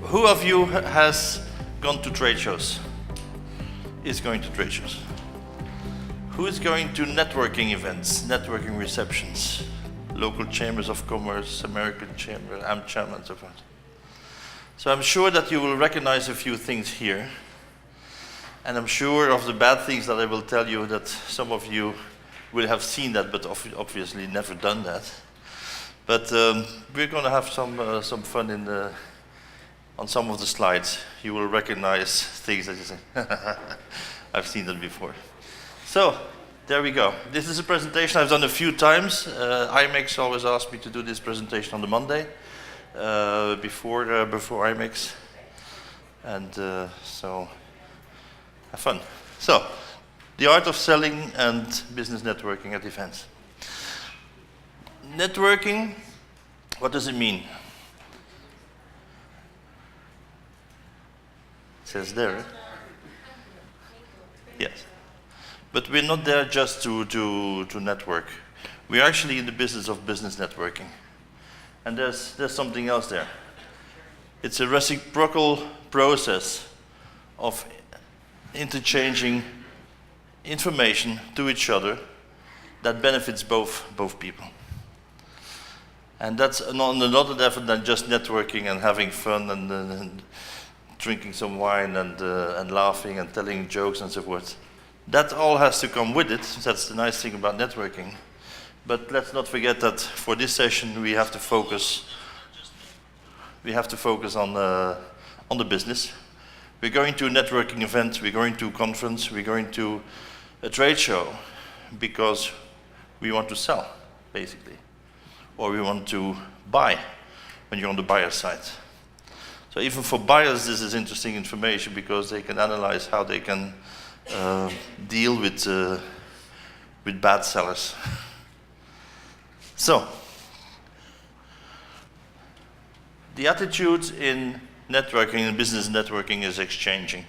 Who of you has gone to trade shows? Is going to trade shows? Who is going to networking events, networking receptions, local chambers of commerce, American Chamber, AmCham, and so forth? So I'm sure that you will recognize a few things here. And I'm sure of the bad things that I will tell you that some of you will have seen that, but obviously never done that. But we're going to have some fun on some of the slides. You will recognize things that you say, I've seen that before. So, there we go. This is a presentation I've done a few times. IMEX always asked me to do this presentation on the Monday before IMEX. And so, have fun. So, the art of selling and business networking at events. Networking, what does it mean? It says there. Yes. But we're not there just to network. We're actually in the business of business networking. And there's something else there. It's a reciprocal process of interchanging information to each other that benefits both people. And that's on another level than just networking and having fun and drinking some wine and laughing and telling jokes and so forth. That all has to come with it. That's the nice thing about networking. But let's not forget that for this session we have to focus. On the business. We're going to a networking event. We're going to a conference. We're going to a trade show because we want to sell, basically, or we want to buy when you're on the buyer side. So even for buyers, this is interesting information because they can analyze how they can deal with bad sellers. So, the attitude in networking and business networking is exchanging.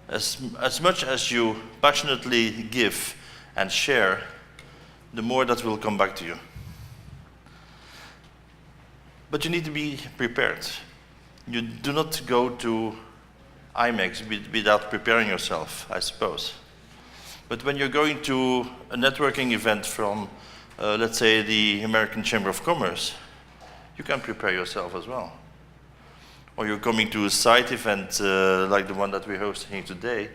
As much as you passionately give and share, the more that will come back to you. But you need to be prepared. You do not go to IMEX without preparing yourself, I suppose. But when you're going to a networking event from, let's say, the American Chamber of Commerce, you can prepare yourself as well. Or you're coming to a site event like the one that we're hosting today,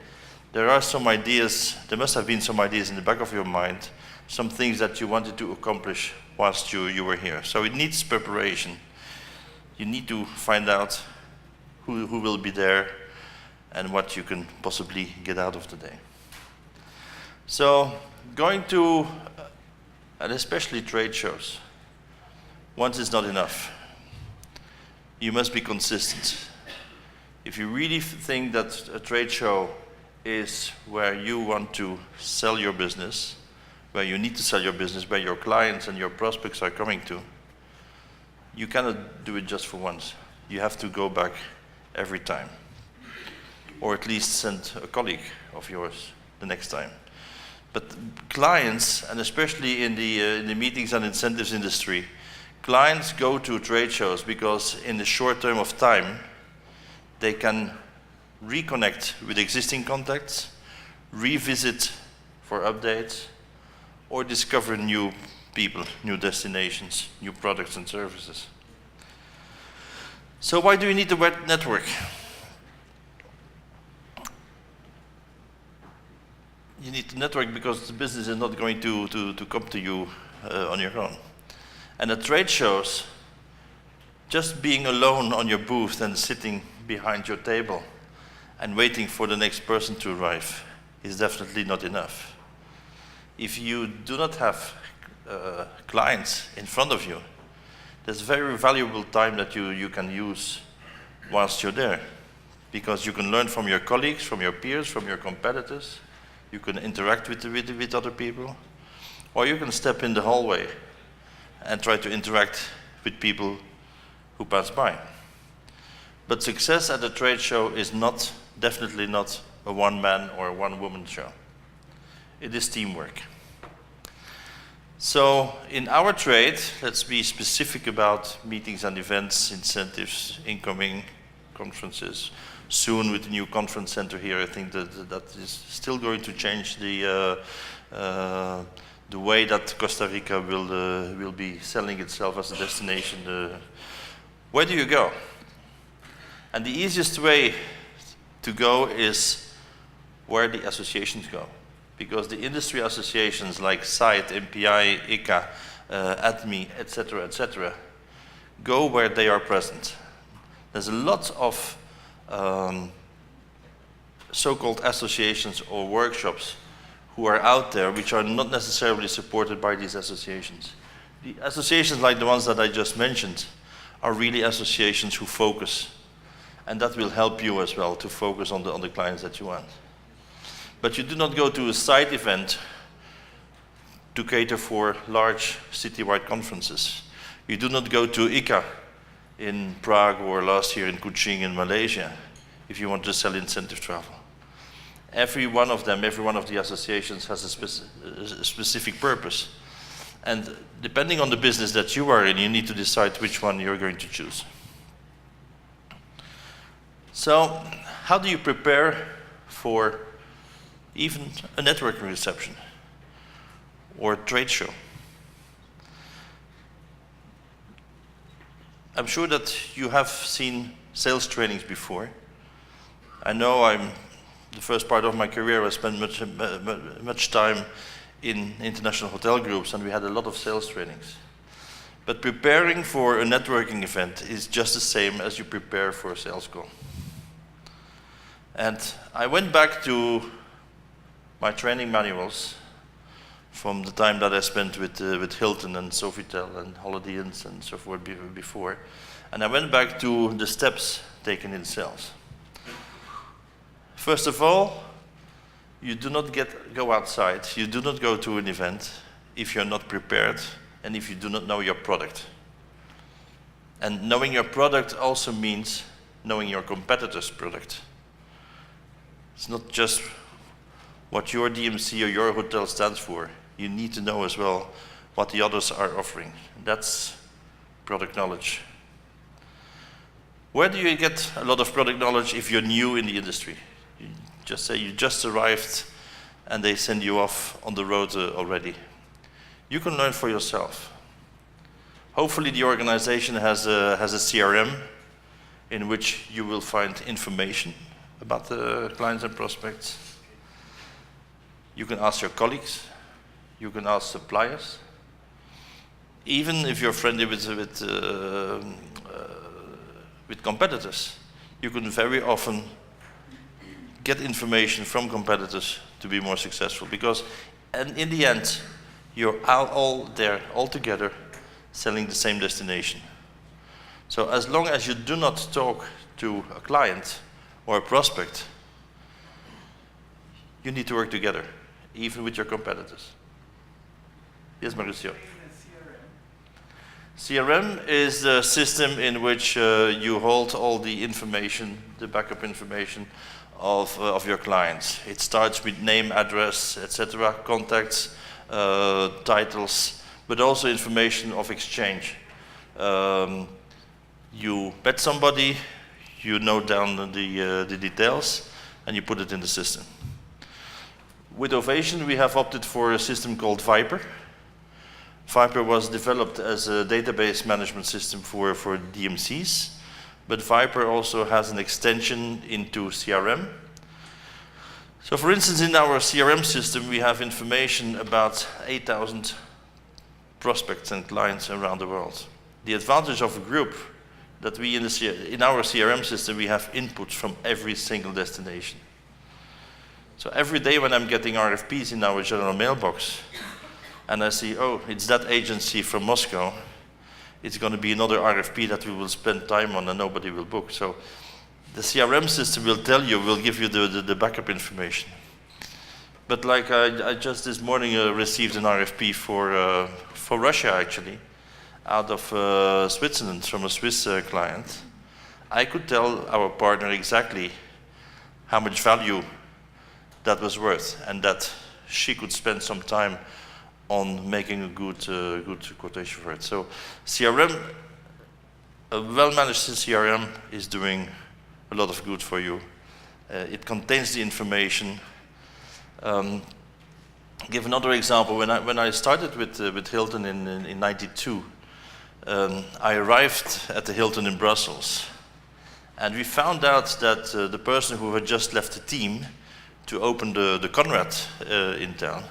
there are some ideas, there must have been some ideas in the back of your mind, some things that you wanted to accomplish whilst you were here. So it needs preparation. You need to find out who will be there and what you can possibly get out of the day. So going to, and especially trade shows, once is not enough. You must be consistent. If you really think that a trade show is where you want to sell your business, where you need to sell your business, where your clients and your prospects are coming to, you cannot do it just for once. You have to go back every time. Or at least send a colleague of yours the next time. But clients, and especially in the meetings and incentives industry, clients go to trade shows because in the short term of time, they can reconnect with existing contacts, revisit for updates, or discover new people, new destinations, new products and services. So why do you need the web network? You need to network because the business is not going to come to you on your own. And at trade shows, just being alone on your booth and sitting behind your table and waiting for the next person to arrive is definitely not enough. If you do not have clients in front of you, there's very valuable time that you can use whilst you're there. Because you can learn from your colleagues, from your peers, from your competitors. You can interact with other people. Or you can step in the hallway and try to interact with people who pass by. But success at a trade show is definitely not a one-man or a one-woman show. It is teamwork. So in our trade, let's be specific about meetings and events, incentives, incoming, conferences. Soon with the new conference center here, I think that is still going to change the way that Costa Rica will be selling itself as a destination. Where do you go? And the easiest way to go is where the associations go. Because the industry associations like SITE, MPI, ICA, ADMI, etc., go where they are present. There's a lot of so-called associations or workshops who are out there which are not necessarily supported by these associations. The associations like the ones that I just mentioned are really associations who focus, and that will help you as well to focus on the clients that you want. But you do not go to a side event to cater for large citywide conferences. You do not go to ICA in Prague or last year in Kuching in Malaysia if you want to sell incentive travel. Every one of them, every one of the associations has a specific purpose. And depending on the business that you are in, you need to decide which one you're going to choose. So, how do you prepare for even a networking reception or a trade show? I'm sure that you have seen sales trainings before. I know the first part of my career I spent much time in international hotel groups, and we had a lot of sales trainings. But preparing for a networking event is just the same as you prepare for a sales call. And I went back to my training manuals from the time that I spent with Hilton and Sofitel and Holiday Inns and so forth before. And I went back to the steps taken in sales. First of all, you do not go outside, you do not go to an event if you're not prepared and if you do not know your product. And knowing your product also means knowing your competitor's product. It's not just what your DMC or your hotel stands for. You need to know as well what the others are offering. That's product knowledge. Where do you get a lot of product knowledge if you're new in the industry? You just say you just arrived and they send you off on the road already. You can learn for yourself. Hopefully the organization has a CRM in which you will find information about the clients and prospects. You can ask your colleagues. You can ask suppliers. Even if you're friendly with competitors, you can very often get information from competitors to be more successful, because in the end, you're all there, all together, selling the same destination. So as long as you do not talk to a client or a prospect, you need to work together, even with your competitors. Yes, Mauricio. CRM is the system in which you hold all the information, the backup information of your clients. It starts with name, address, etc., contacts, titles, but also information of exchange. You met somebody, you note down the details, and you put it in the system. With Ovation, we have opted for a system called Viper. Viper was developed as a database management system for DMCs, but Viper also has an extension into CRM. So for instance, in our CRM system, we have information about 8,000 prospects and clients around the world. The advantage of a group that we in our CRM system, we have inputs from every single destination. So every day when I'm getting RFPs in our general mailbox, and I see, oh, it's that agency from Moscow, it's going to be another RFP that we will spend time on and nobody will book. So the CRM system will tell you, will give you the backup information. But like I just this morning received an RFP for Russia, actually, out of Switzerland from a Swiss client. I could tell our partner exactly how much value that was worth, and that she could spend some time on making a good quotation for it. So CRM, a well-managed CRM is doing a lot of good for you. It contains the information. Give another example. When I started with Hilton in '92, I arrived at the Hilton in Brussels, and we found out that the person who had just left the team to open the Conrad in town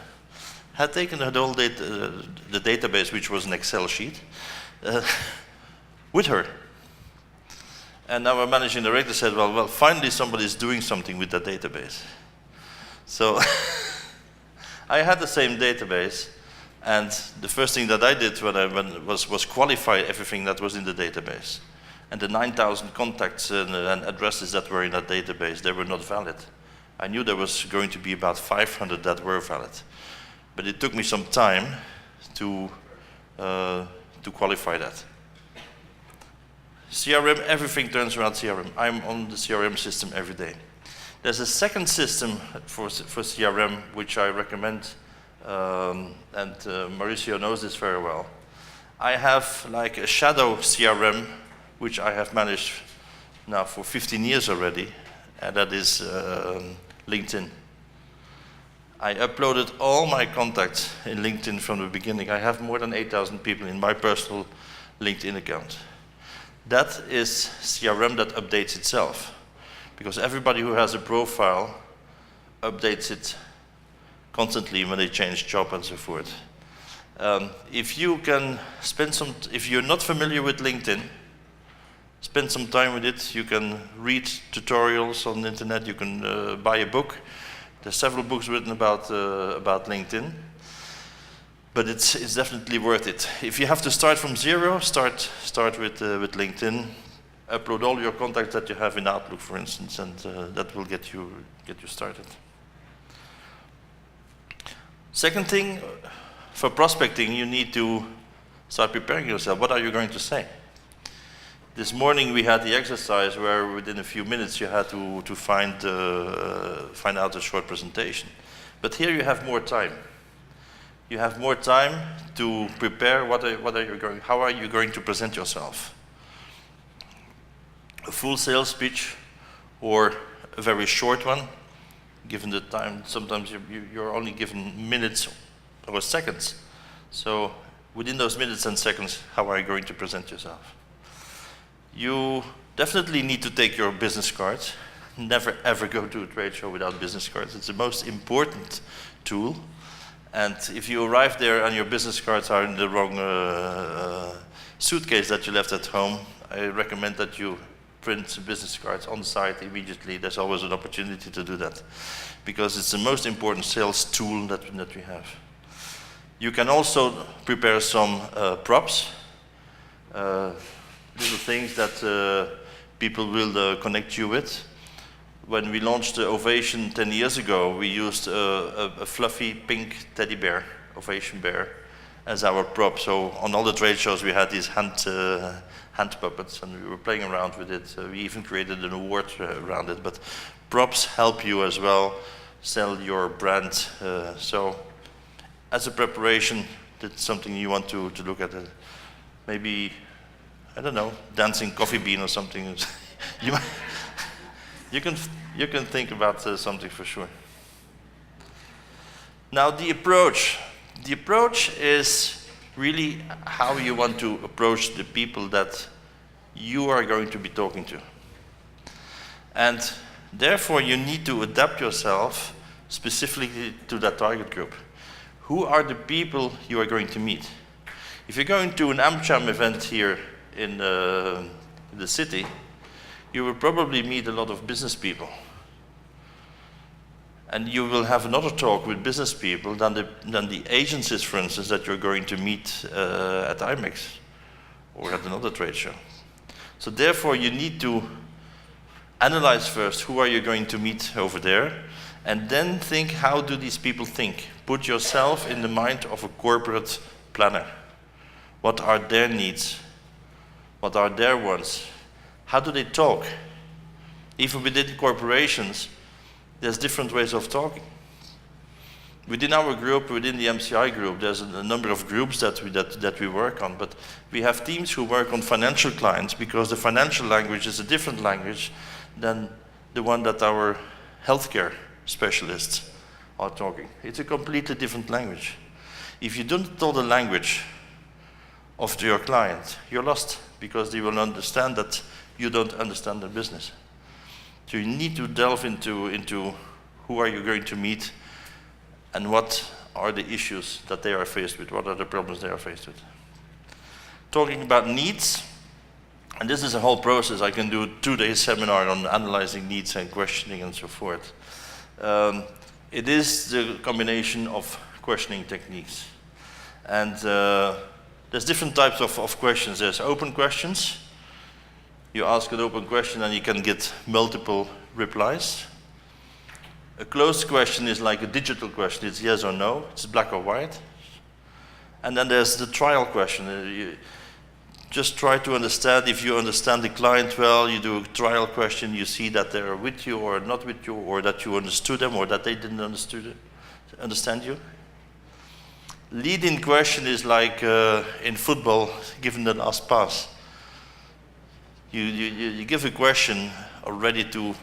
had taken the whole the database, which was an Excel sheet, with her. And our managing director said, well, finally somebody's doing something with that database. So I had the same database, and the first thing that I did was qualify everything that was in the database. And the 9,000 contacts and addresses that were in that database, they were not valid. I knew there was going to be about 500 that were valid. But it took me some time to qualify that. CRM, everything turns around CRM. I'm on the CRM system every day. There's a second system for CRM, which I recommend, and Mauricio knows this very well. I have like a shadow CRM, which I have managed now for 15 years already, and that is LinkedIn. I uploaded all my contacts in LinkedIn from the beginning. I have more than 8,000 people in my personal LinkedIn account. That is CRM that updates itself, because everybody who has a profile updates it constantly when they change job and so forth. If you can spend if you're not familiar with LinkedIn, spend some time with it. You can read tutorials on the internet. You can buy a book. There's several books written about LinkedIn, but it's definitely worth it. If you have to start from zero, start with LinkedIn. Upload all your contacts that you have in Outlook, for instance, and that will get you started. Second thing, for prospecting, you need to start preparing yourself. What are you going to say? This morning we had the exercise where within a few minutes you had to find out a short presentation. But here you have more time. You have more time to prepare how are you going to present yourself. A full sales speech or a very short one, given the time. Sometimes you're only given minutes or seconds. So within those minutes and seconds, how are you going to present yourself? You definitely need to take your business cards. Never ever go to a trade show without business cards. It's the most important tool. And if you arrive there and your business cards are in the wrong suitcase that you left at home, I recommend that you print business cards on site immediately. There's always an opportunity to do that, because it's the most important sales tool that we have. You can also prepare some props. Little things that people will connect you with. When we launched Ovation 10 years ago, we used a fluffy pink teddy bear, Ovation bear, as our prop. So on all the trade shows we had these hand puppets, and we were playing around with it. We even created an award around it. But props help you as well sell your brand. So as a preparation, that's something you want to look at. Maybe, I don't know, dancing coffee bean or something. you can think about something for sure. Now the approach. The approach is really how you want to approach the people that you are going to be talking to. And therefore you need to adapt yourself specifically to that target group. Who are the people you are going to meet? If you're going to an AmCham event here in the city, you will probably meet a lot of business people. And you will have another talk with business people than the agencies, for instance, that you're going to meet at IMEX or at another trade show. So therefore, you need to analyze first who are you going to meet over there, and then think, how do these people think? Put yourself in the mind of a corporate planner. What are their needs? What are their wants? How do they talk? Even within corporations, there's different ways of talking. Within our group, within the MCI group, there's a number of groups that we work on, but we have teams who work on financial clients, because the financial language is a different language than the one that our healthcare specialists are talking. It's a completely different language. If you don't know the language of your client, you're lost, because they will understand that you don't understand their business. So you need to delve into who are you going to meet and what are the issues that they are faced with, what are the problems they are faced with. Talking about needs, and this is a whole process. I can do a 2-day seminar on analyzing needs and questioning and so forth. It is the combination of questioning techniques. And there's different types of questions. There's open questions. You ask an open question and you can get multiple replies. A closed question is like a digital question. It's yes or no. It's black or white. And then there's the trial question. You just try to understand. If you understand the client well, you do a trial question. You see that they're with you or not with you, or that you understood them or that they didn't understand you. Lead-in question is like in football, given the last pass. You give a question already to,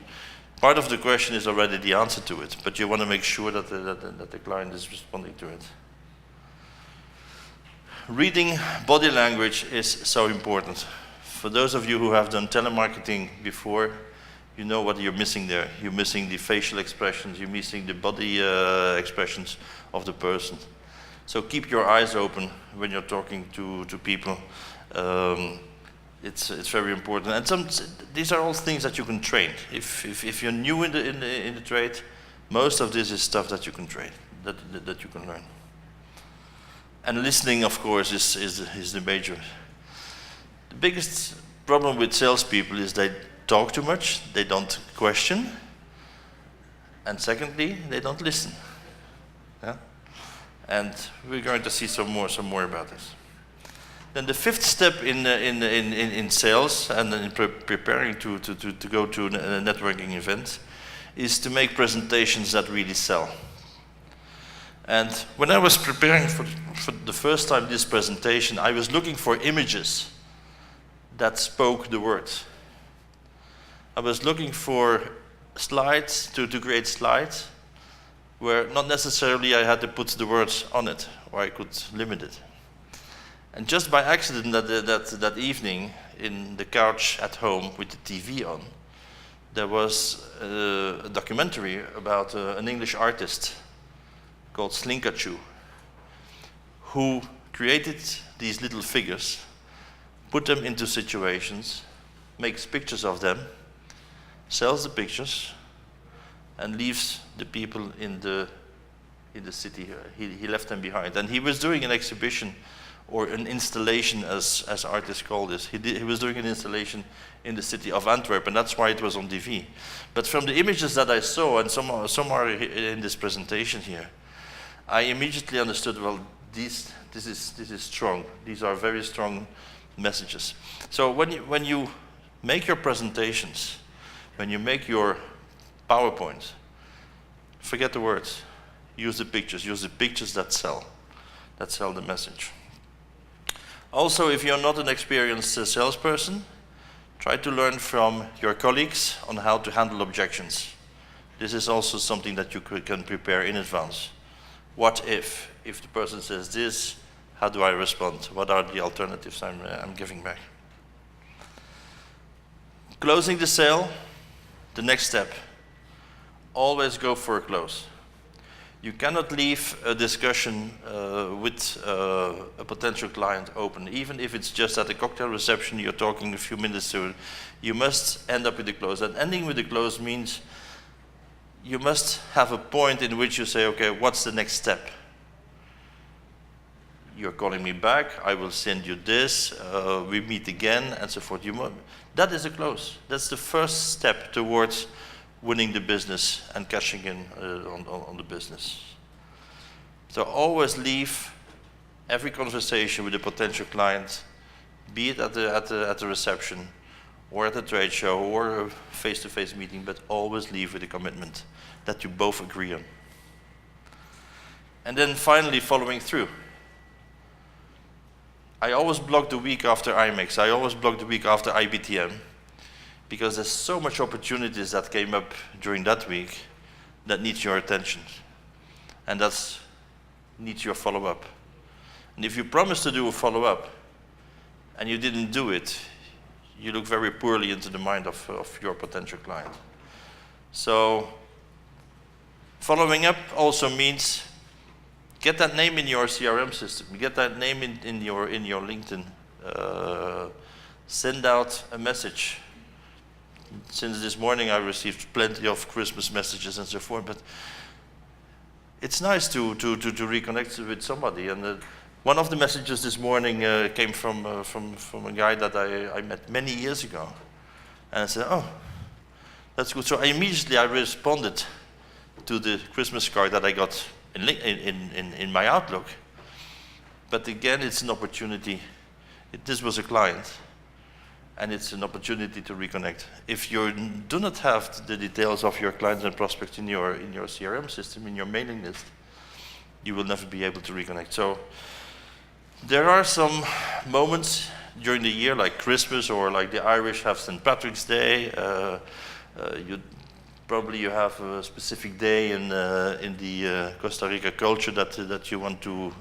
part of the question is already the answer to it, but you want to make sure that the client is responding to it. Reading body language is so important. For those of you who have done telemarketing before, you know what you're missing there. You're missing the facial expressions, you're missing the body expressions of the person. So keep your eyes open when you're talking to people. It's very important. And these are all things that you can train. If you're new in the trade, most of this is stuff that you can train, that you can learn. And listening, of course, is the major. The biggest problem with salespeople is they talk too much, they don't question, and secondly, they don't listen. Yeah? And we're going to see some more about this. Then the fifth step in sales and in preparing to go to a networking event is to make presentations that really sell. And when I was preparing for the first time this presentation, I was looking for images that spoke the words. I was looking for slides, to create slides, where not necessarily I had to put the words on it, or I could limit it. And just by accident that evening, in the couch at home with the TV on, there was a documentary about an English artist called Slinkachu, who created these little figures, put them into situations, makes pictures of them, sells the pictures, and leaves the people in the city. He left them behind. And he was doing an exhibition, or an installation, as artists call this. He was doing an installation in the city of Antwerp, and that's why it was on TV. But from the images that I saw, and some are in this presentation here, I immediately understood, well, this is strong. These are very strong messages. So when you make your presentations, when you make your PowerPoint, forget the words. Use the pictures that sell the message. Also, if you're not an experienced salesperson, try to learn from your colleagues on how to handle objections. This is also something that you can prepare in advance. What if the person says this, how do I respond? What are the alternatives I'm giving back? Closing the sale, the next step. Always go for a close. You cannot leave a discussion with a potential client open. Even if it's just at a cocktail reception, you're talking a few minutes to it, you must end up with a close. And ending with a close means you must have a point in which you say, okay, what's the next step? You're calling me back, I will send you this, we meet again, and so forth. That is a close. That's the first step towards winning the business and cashing in on the business. So always leave every conversation with a potential client, be it at the reception, or at a trade show, or a face-to-face meeting, but always leave with a commitment that you both agree on. And then finally, following through. I always block the week after IMEX. I always block the week after IBTM. because there's so much opportunities that came up during that week that needs your attention. And that needs your follow-up. And if you promise to do a follow-up and you didn't do it, you look very poorly into the mind of your potential client. So following up also means get that name in your CRM system, get that name in your LinkedIn. Send out a message. Since this morning I received plenty of Christmas messages and so forth, but it's nice to reconnect with somebody. And one of the messages this morning came from a guy that I met many years ago. And I said, oh, that's good. So immediately I responded to the Christmas card that I got in my Outlook. But again, it's an opportunity. This was a client, and it's an opportunity to reconnect. If you do not have the details of your clients and prospects in your CRM system, in your mailing list, you will never be able to reconnect. So there are some moments during the year, like Christmas, or like the Irish have St. Patrick's Day. You have a specific day in the Costa Rica culture that you want to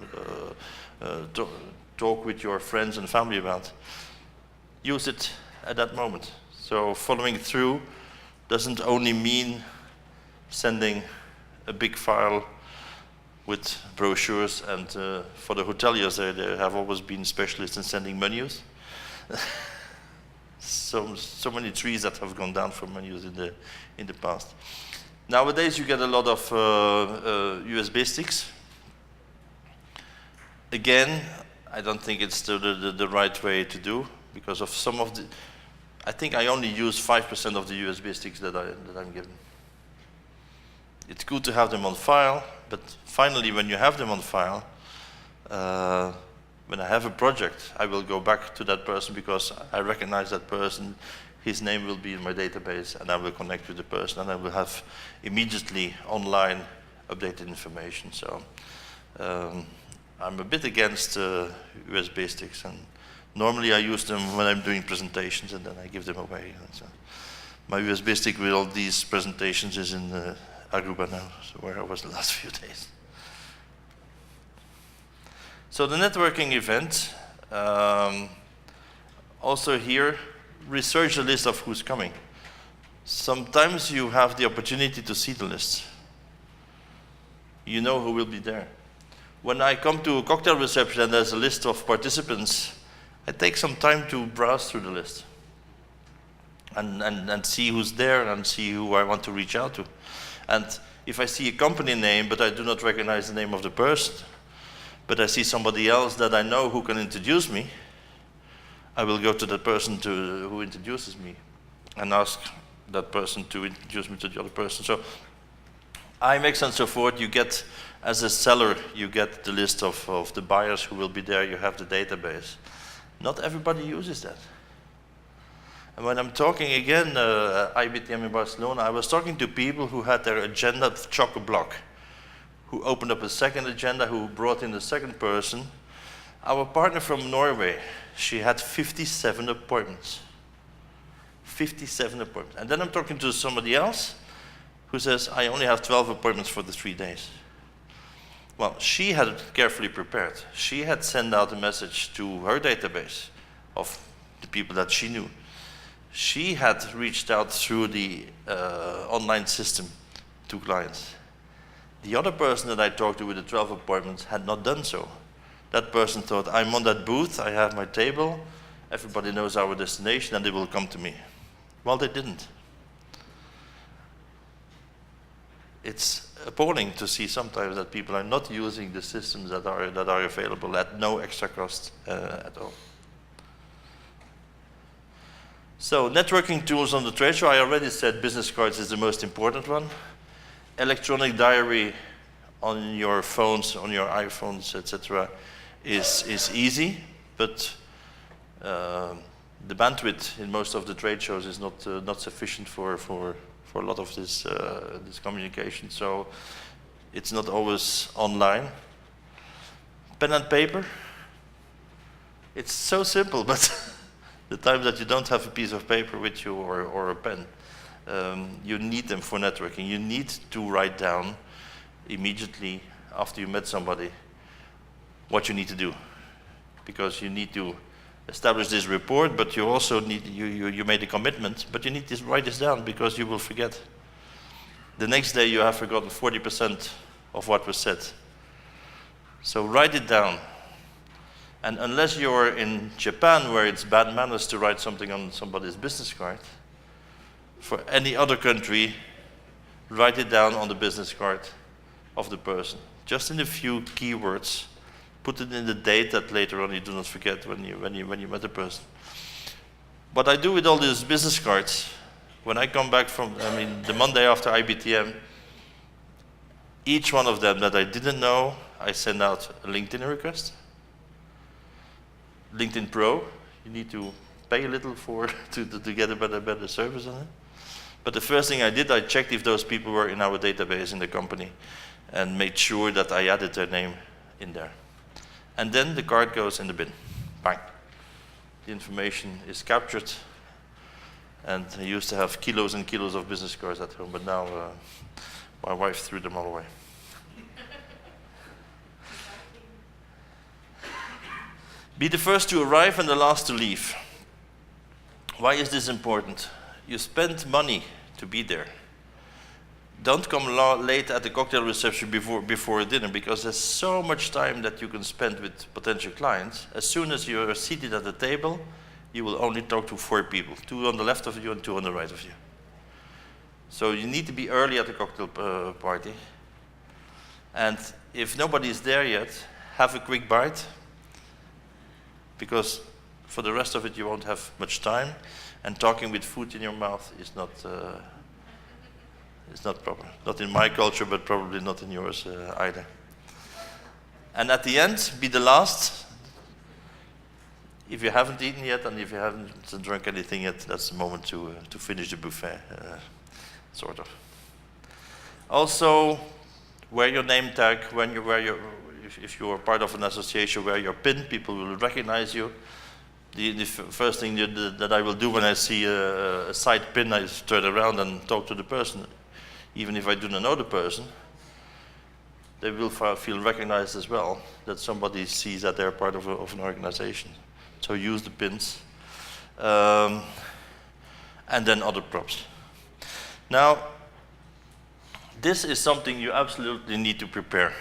talk with your friends and family about. Use it at that moment. So following through doesn't only mean sending a big file with brochures, and for the hoteliers, they have always been specialists in sending menus. So many trees that have gone down from menus in the past. Nowadays you get a lot of USB sticks. Again, I don't think it's the right way to do, because of some of the, I think I only use 5% of the USB sticks that I'm given. It's good to have them on file, but finally when you have them on file, when I have a project, I will go back to that person because I recognize that person, his name will be in my database, and I will connect with the person, and I will have immediately online updated information. So I'm a bit against USB sticks, and normally I use them when I'm doing presentations, and then I give them away. And so my USB stick with all these presentations is in Aruba now, so where I was the last few days. So the networking event, also here, research the list of who's coming. Sometimes you have the opportunity to see the list. You know who will be there. When I come to a cocktail reception and there's a list of participants, I take some time to browse through the list and see who's there and see who I want to reach out to. And if I see a company name but I do not recognize the name of the person, but I see somebody else that I know who can introduce me, I will go to that person who introduces me and ask that person to introduce me to the other person. So IMEX and so forth, you get, as a seller, you get the list of the buyers who will be there, you have the database. Not everybody uses that. And when I'm talking again, IBTM in Barcelona, I was talking to people who had their agenda chock-a-block, who opened up a second agenda, who brought in the second person. Our partner from Norway, she had 57 appointments. 57 appointments. And then I'm talking to somebody else who says, I only have 12 appointments for the 3 days. Well, she had it carefully prepared. She had sent out a message to her database of the people that she knew. She had reached out through the online system to clients. The other person that I talked to with the 12 appointments had not done so. That person thought, I'm on that booth, I have my table, everybody knows our destination, and they will come to me. Well, they didn't. It's appalling to see sometimes that people are not using the systems that are available at no extra cost at all. So, networking tools on the trade show, I already said business cards is the most important one. Electronic diary on your phones, on your iPhones, etc., is easy, but the bandwidth in most of the trade shows is not sufficient for a lot of this communication. So it's not always online. Pen and paper. It's so simple, but The times that you don't have a piece of paper with you or a pen, you need them for networking. You need to write down immediately after you met somebody what you need to do, because you need to establish this report, but you also need, you made a commitment, but you need to write this down because you will forget. The next day you have forgotten 40% of what was said. So write it down. And unless you're in Japan, where it's bad manners to write something on somebody's business card, for any other country, write it down on the business card of the person. Just in a few keywords. Put it in the date that later on you do not forget when you met the person. What I do with all these business cards, when I come back from, the Monday after IBTM, each one of them that I didn't know, I send out a LinkedIn request. LinkedIn Pro, you need to pay a little to get a better service on it. But the first thing I did, I checked if those people were in our database in the company and made sure that I added their name in there. And then the card goes in the bin. Bang. The information is captured. And I used to have kilos and kilos of business cards at home, but now my wife threw them all away. Be the first to arrive and the last to leave. Why is this important? You spend money to be there. Don't come late at the cocktail reception before dinner, because there's so much time that you can spend with potential clients. As soon as you're seated at the table, you will only talk to 4 people, 2 on the left of you and 2 on the right of you. So you need to be early at the cocktail party. And if nobody is there yet, have a quick bite, because for the rest of it you won't have much time, and talking with food in your mouth is not it's not proper. Not in my culture, but probably not in yours either. And at the end, be the last. If you haven't eaten yet, and if you haven't drunk anything yet, that's the moment to finish the buffet, sort of. Also, wear your name tag when you wear your. If you are part of an association, wear your pin. People will recognize you. The first thing that I will do when I see a side pin, I turn around and talk to the person. Even if I do not know the person, they will feel recognized as well, that somebody sees that they're part of an organization. So use the pins. And then other props. Now, this is something you absolutely need to prepare.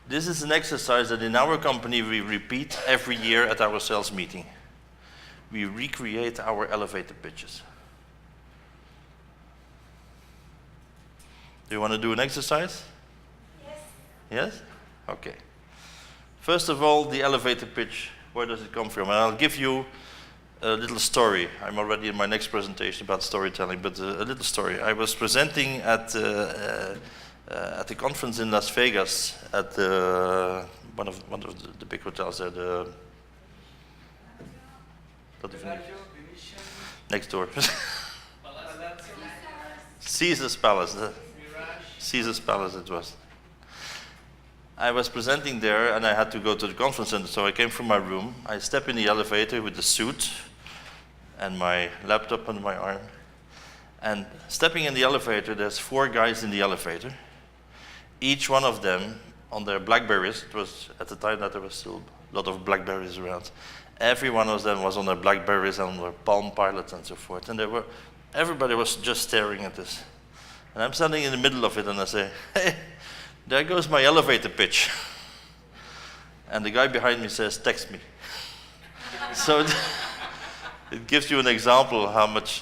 This is an exercise that in our company we repeat every year at our sales meeting. We recreate our elevator pitches. Do you want to do an exercise? Yes. Yes? Okay. First of all, the elevator pitch, where does it come from? And I'll give you a little story. I'm already in my next presentation about storytelling, but a little story. I was presenting at the conference in Las Vegas at one of the big hotels there. Next door. Caesar's Palace. Caesar's Palace it was. I was presenting there and I had to go to the conference center, so I came from my room. I step in the elevator with the suit and my laptop under my arm. And stepping in the elevator, there's 4 guys in the elevator. Each one of them on their Blackberries. It was at the time that there was still a lot of Blackberries around. Every one of them was on their Blackberries and on their Palm Pilots and so forth. And everybody was just staring at this. And I'm standing in the middle of it and I say, hey, there goes my elevator pitch. And the guy behind me says, text me. So it gives you an example how much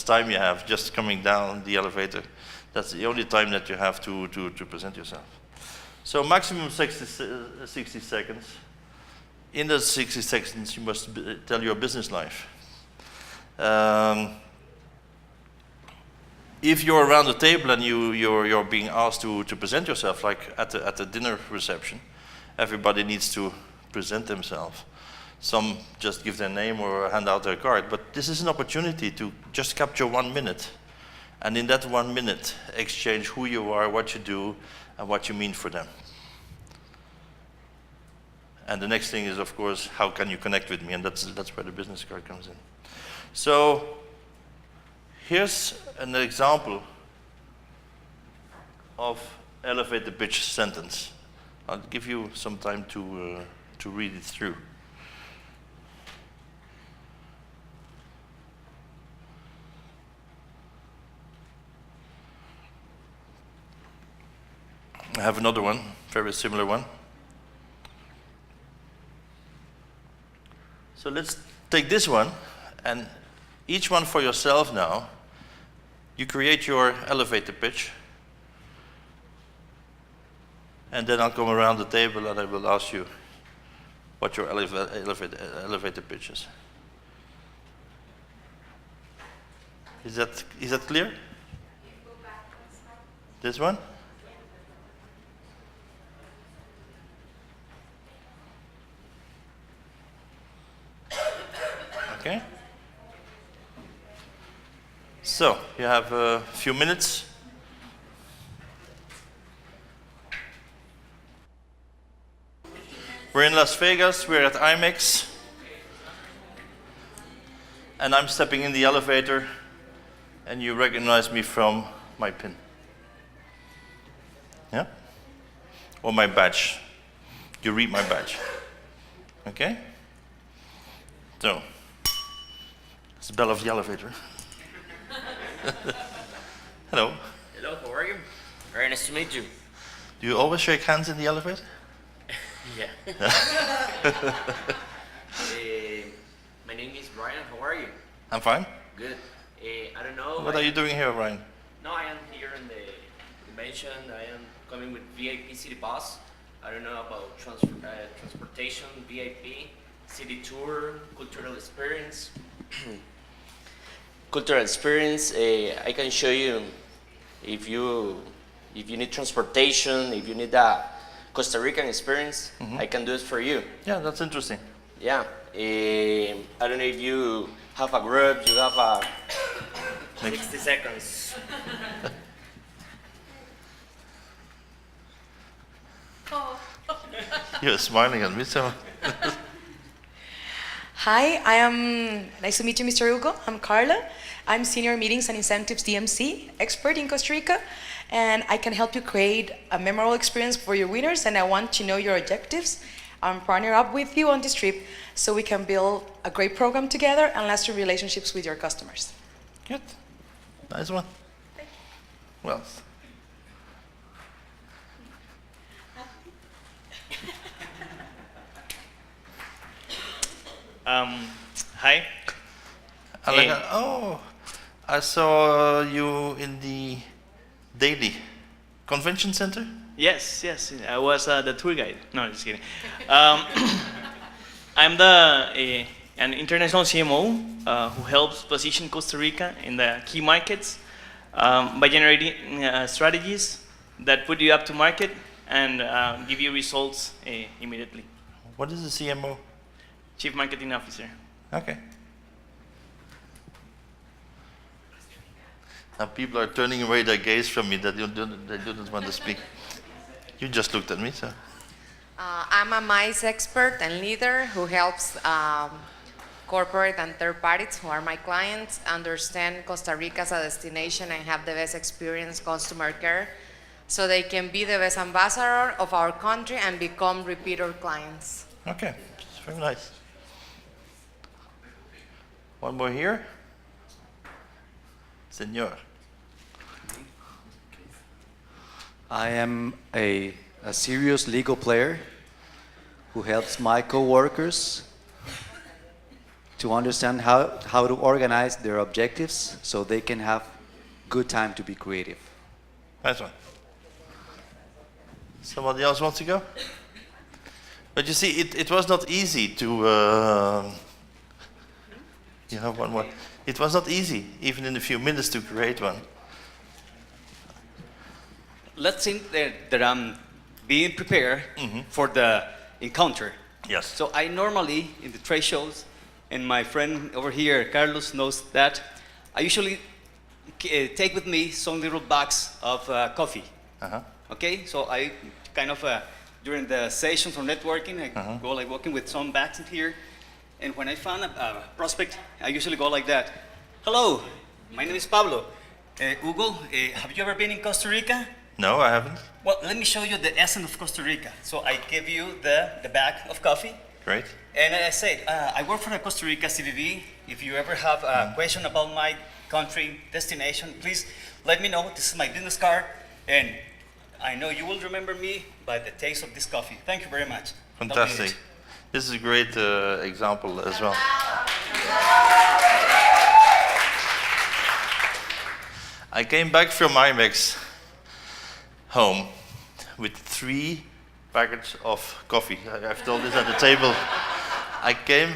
time you have just coming down the elevator. That's the only time that you have to present yourself. So maximum 60 seconds. In those 60 seconds, you must tell your business life. If you're around the table and you're being asked to present yourself, like at the dinner reception, everybody needs to present themselves. Some just give their name or hand out their card, but this is an opportunity to just capture 1 minute. And in that 1 minute, exchange who you are, what you do, and what you mean for them. And the next thing is, of course, how can you connect with me? And that's where the business card comes in. So here's an example of elevator pitch sentence. I'll give you some time to read it through. I have another one, very similar one. So let's take this one, and each one for yourself now. You create your elevator pitch, and then I'll come around the table and I will ask you what your elevator pitch is. Is that clear? This one? Okay. So, you have a few minutes. We're in Las Vegas, we're at IMEX. And I'm stepping in the elevator, and you recognize me from my pin. Yeah? Or my badge. You read my badge. Okay? So, it's the bell of the elevator. Hello. Hello, how are you? Very nice to meet you. Do you always shake hands in the elevator? Yeah. My name is Brian. How are you? I'm fine. Good. I don't know. What are you doing here, Ryan? No, I am here in the convention. I am coming with VIP City Bus. I don't know about transportation, VIP, city tour, cultural experience. Cultural experience. I can show you if you need transportation, if you need a Costa Rican experience. I can do it for you. Yeah, that's interesting. Yeah. I don't know if you have a group. You have a 60 seconds. You're smiling at me, so. Hi, nice to meet you, Mr. Hugo. I'm Carla. I'm Senior Meetings and Incentives DMC expert in Costa Rica, and I can help you create a memorable experience for your winners, and I want to know your objectives. I'm partner up with you on this trip so we can build a great program together and lasting relationships with your customers. Good. Nice one. Well. Hi. Oh, I saw you in the Daily Convention Center. Yes, I was the tour guide. No, just kidding. I'm an international CMO who helps position Costa Rica in the key markets by generating strategies that put you up to market and give you results immediately. What is a CMO? Chief Marketing Officer. Okay. Now people are turning away their gaze from me that they didn't want to speak. You just looked at me, so. I'm a MICE expert and leader who helps corporate and third parties who are my clients understand Costa Rica as a destination and have the best experience customer care so they can be the best ambassador of our country and become repeater clients. Okay, very nice. One more here. Senor. I am a serious legal player who helps my co-workers to understand how to organize their objectives so they can have good time to be creative. Nice one. Somebody else wants to go? But you see, it was not easy to... you have one more. It was not easy, even in a few minutes, to create one. Let's think that I'm being prepared for the encounter. Yes. So I normally, in the trade shows, and my friend over here, Carlos, knows that, I usually take with me some little bags of coffee. Uh-huh. Okay, so I kind of during the session for networking, I go like walking with some bags in here. And when I found a prospect, I usually go like that. Hello, my name is Pablo. Hugo, have you ever been in Costa Rica? No, I haven't. Well, let me show you the essence of Costa Rica. So I give you the bag of coffee. Great. And I said, I work for the Costa Rica CVV. If you ever have a question about my country, destination, please let me know. This is my business card. And I know you will remember me by the taste of this coffee. Thank you very much. Fantastic. This is a great example as well. I came back from IMEX home with 3 packets of coffee. I've told this at the table. I came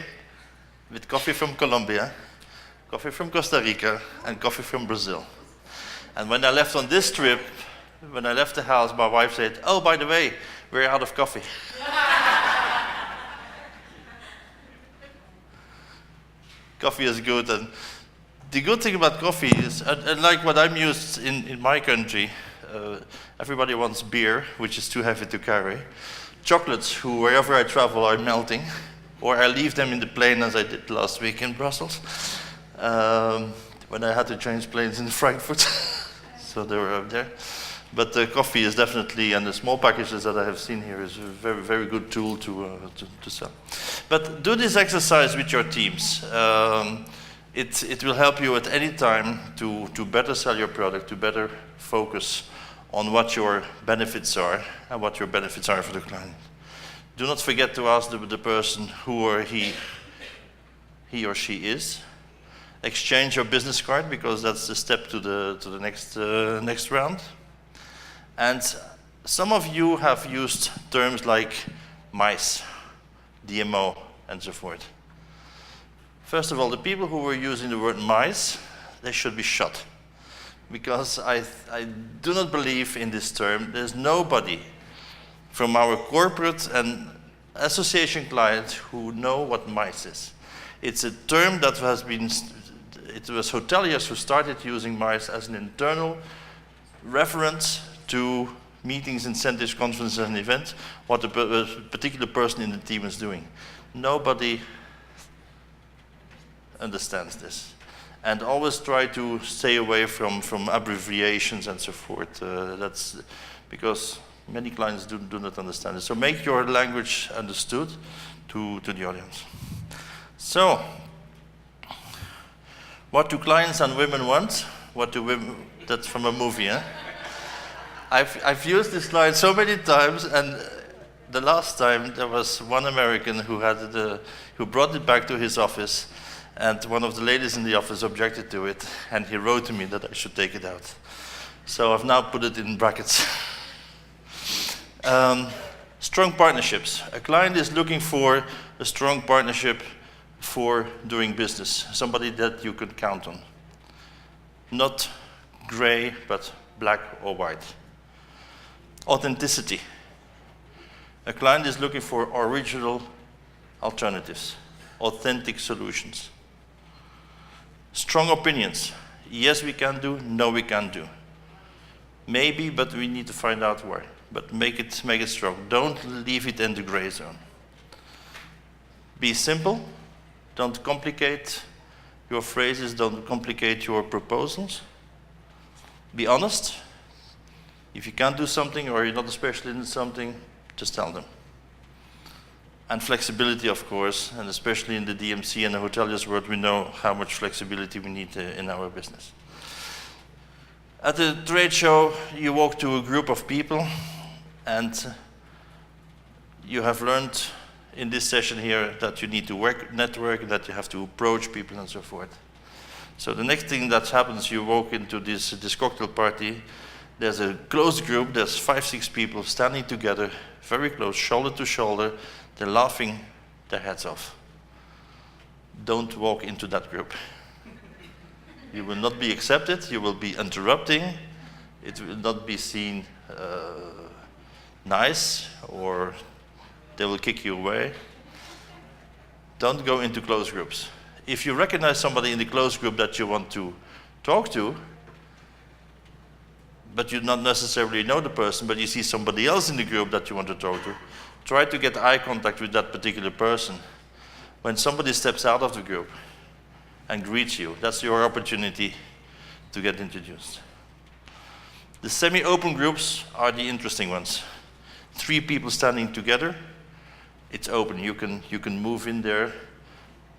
with coffee from Colombia, coffee from Costa Rica, and coffee from Brazil. And when I left on this trip, when I left the house, my wife said, "Oh, by the way, we're out of coffee." Coffee is good, and the good thing about coffee is, unlike what I'm used in my country, everybody wants beer, which is too heavy to carry. Chocolates, who wherever I travel are melting, or I leave them in the plane as I did last week in Brussels, when I had to change planes in Frankfurt, so they were up there. But the coffee is definitely, and the small packages that I have seen here, is a very, very good tool to sell. But do this exercise with your teams. It will help you at any time to better sell your product, to better focus on what your benefits are and what your benefits are for the client. Do not forget to ask the person who or he or she is. Exchange your business card, because that's the step to the next round. And some of you have used terms like MICE, DMO, and so forth. First of all, the people who were using the word MICE, they should be shot. Because I do not believe in this term. There's nobody from our corporate and association clients who know what MICE is. It's a term that has been, it was hoteliers who started using MICE as an internal reference to meetings, incentives, conferences, and events, what a particular person in the team is doing. Nobody understands this. And always try to stay away from abbreviations and so forth. That's because many clients do not understand it. So make your language understood to the audience. So, what do clients and women want? What do women, that's from a movie, eh? I've used this slide so many times, and the last time there was one American who brought it back to his office, and one of the ladies in the office objected to it, and he wrote to me that I should take it out. So I've now put it in brackets. Strong partnerships. A client is looking for a strong partnership for doing business, somebody that you can count on. Not gray, but black or white. Authenticity. A client is looking for original alternatives, authentic solutions. Strong opinions. Yes, we can do, no, we can't do. Maybe, but we need to find out why. But make it strong. Don't leave it in the gray zone. Be simple. Don't complicate your phrases, don't complicate your proposals. Be honest. If you can't do something or you're not a specialist in something, just tell them. And flexibility, of course, and especially in the DMC and the hoteliers world, we know how much flexibility we need in our business. At the trade show, you walk to a group of people, and you have learned in this session here that you need to network, that you have to approach people and so forth. So the next thing that happens, you walk into this cocktail party. There's a closed group, there's 5, 6 people standing together, very close, shoulder to shoulder. They're laughing their heads off. Don't walk into that group. You will not be accepted, you will be interrupting. It will not be seen nice, or they will kick you away. Don't go into closed groups. If you recognize somebody in the closed group that you want to talk to, but you not necessarily know the person, but you see somebody else in the group that you want to talk to, try to get eye contact with that particular person. When somebody steps out of the group and greets you, that's your opportunity to get introduced. The semi-open groups are the interesting ones. 3 people standing together, it's open, you can move in there.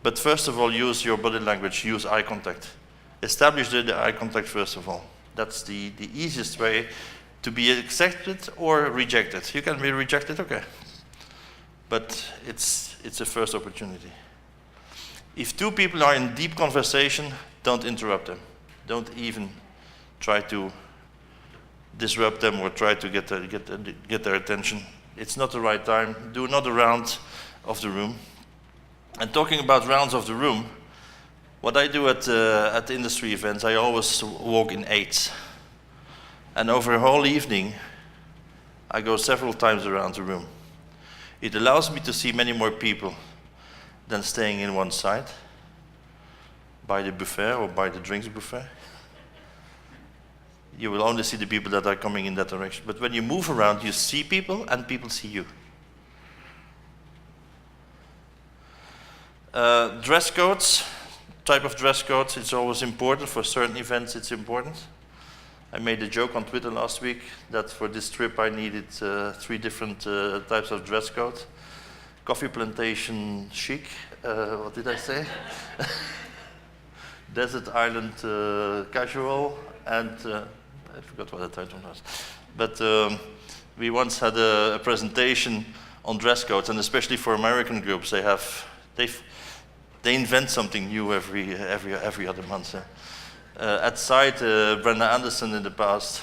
But first of all, use your body language, use eye contact. Establish the eye contact first of all. That's the easiest way to be accepted or rejected. You can be rejected, okay. But it's a first opportunity. If 2 people are in deep conversation, don't interrupt them. Don't even try to disrupt them or try to get their attention. It's not the right time. Do another round of the room. And talking about rounds of the room, what I do at the industry events, I always walk in 8s. And over a whole evening, I go several times around the room. It allows me to see many more people than staying in one side, by the buffet or by the drinks buffet. You will only see the people that are coming in that direction. But when you move around, you see people and people see you. Dress codes, type of dress codes, it's always important. For certain events, it's important. I made a joke on Twitter last week that for this trip I needed 3 different types of dress code. Coffee plantation chic, what did I say? Desert island casual, and I forgot what the title was. But we once had a presentation on dress codes, and especially for American groups, they invent something new every other month. At site, Brenda Anderson in the past,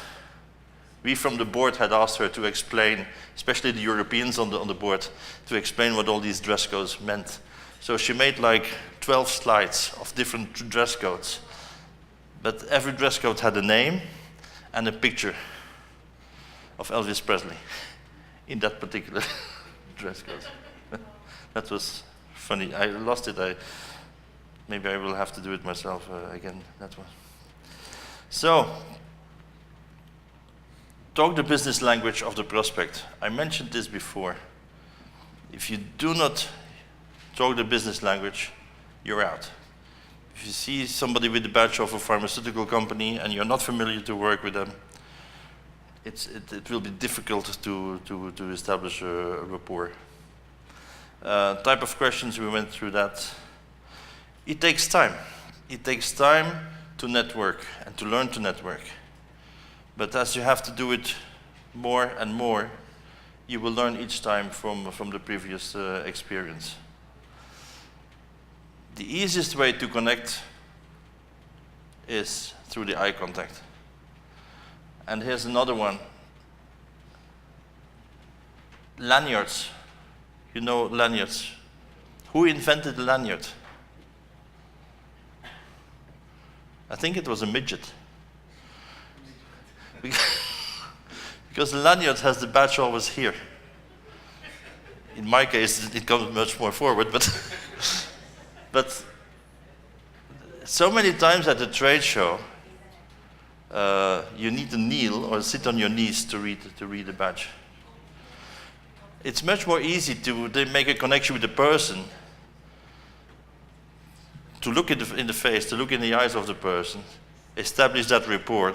we from the board had asked her to explain, especially the Europeans on the board, to explain what all these dress codes meant. So she made like 12 slides of different dress codes. But every dress code had a name and a picture of Elvis Presley in that particular dress code. That was funny. I lost it. Maybe I will have to do it myself again, that one. So, talk the business language of the prospect. I mentioned this before. If you do not talk the business language, you're out. If you see somebody with the badge of a pharmaceutical company and you're not familiar to work with them, it will be difficult to establish a rapport. Type of questions, we went through that. It takes time. It takes time to network and to learn to network. But as you have to do it more and more, you will learn each time from the previous experience. The easiest way to connect is through the eye contact. And here's another one. Lanyards. You know lanyards. Who invented the lanyard? I think it was a midget. Because the lanyard has the badge always here. In my case, it comes much more forward, but so many times at a trade show, you need to kneel or sit on your knees to read the badge. It's much more easy to make a connection with the person, to look in the face, to look in the eyes of the person, establish that rapport,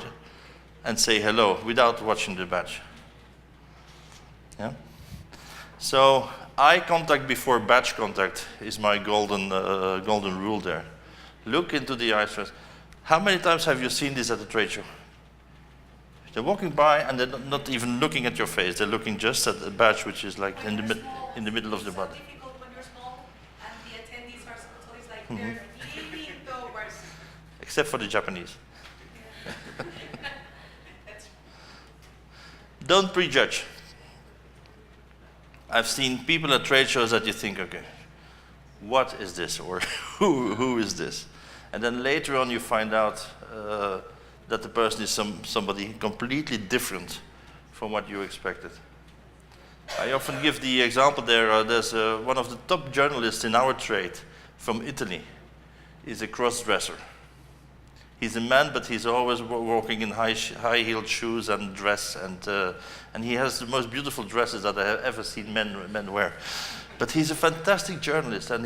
and say hello without watching the badge. Yeah? So eye contact before badge contact is my golden rule there. Look into the eyes first. How many times have you seen this at a trade show? They're walking by and they're not even looking at your face. They're looking just at the badge, which is like in the middle of the body. It's difficult when you're small and the attendees are always like they're leaning towards. Except for the Japanese. Don't prejudge. I've seen people at trade shows that you think, okay, what is this? Or who is this? And then later on you find out that the person is somebody completely different from what you expected. I often give the example there, there's one of the top journalists in our trade from Italy. He's a cross-dresser. He's a man, but he's always walking in high-heeled shoes and dress, and he has the most beautiful dresses that I have ever seen men wear. But he's a fantastic journalist, and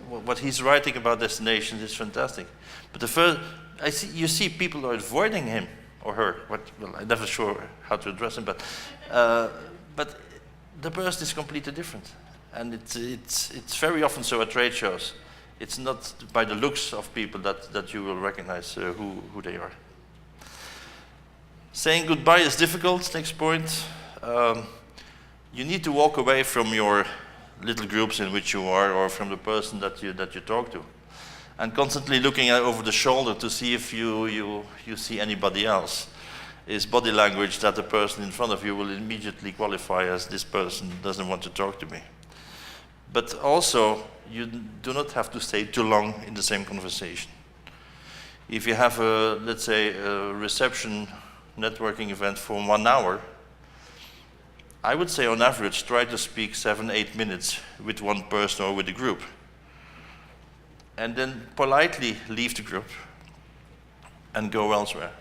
what he's writing about destinations is fantastic. But you see people are avoiding him or her. Well, I'm never sure how to address him, but the person is completely different, and it's very often so at trade shows. It's not by the looks of people that you will recognize who they are. Saying goodbye is difficult. Next point. You need to walk away from your little groups in which you are, or from the person that you talk to, and constantly looking over the shoulder to see if you see anybody else is body language that the person in front of you will immediately qualify as this person doesn't want to talk to me. But also, you do not have to stay too long in the same conversation. If you have let's say, a reception networking event for 1 hour, I would say on average, try to speak 7-8 minutes with one person or with a group. And then politely leave the group and go elsewhere.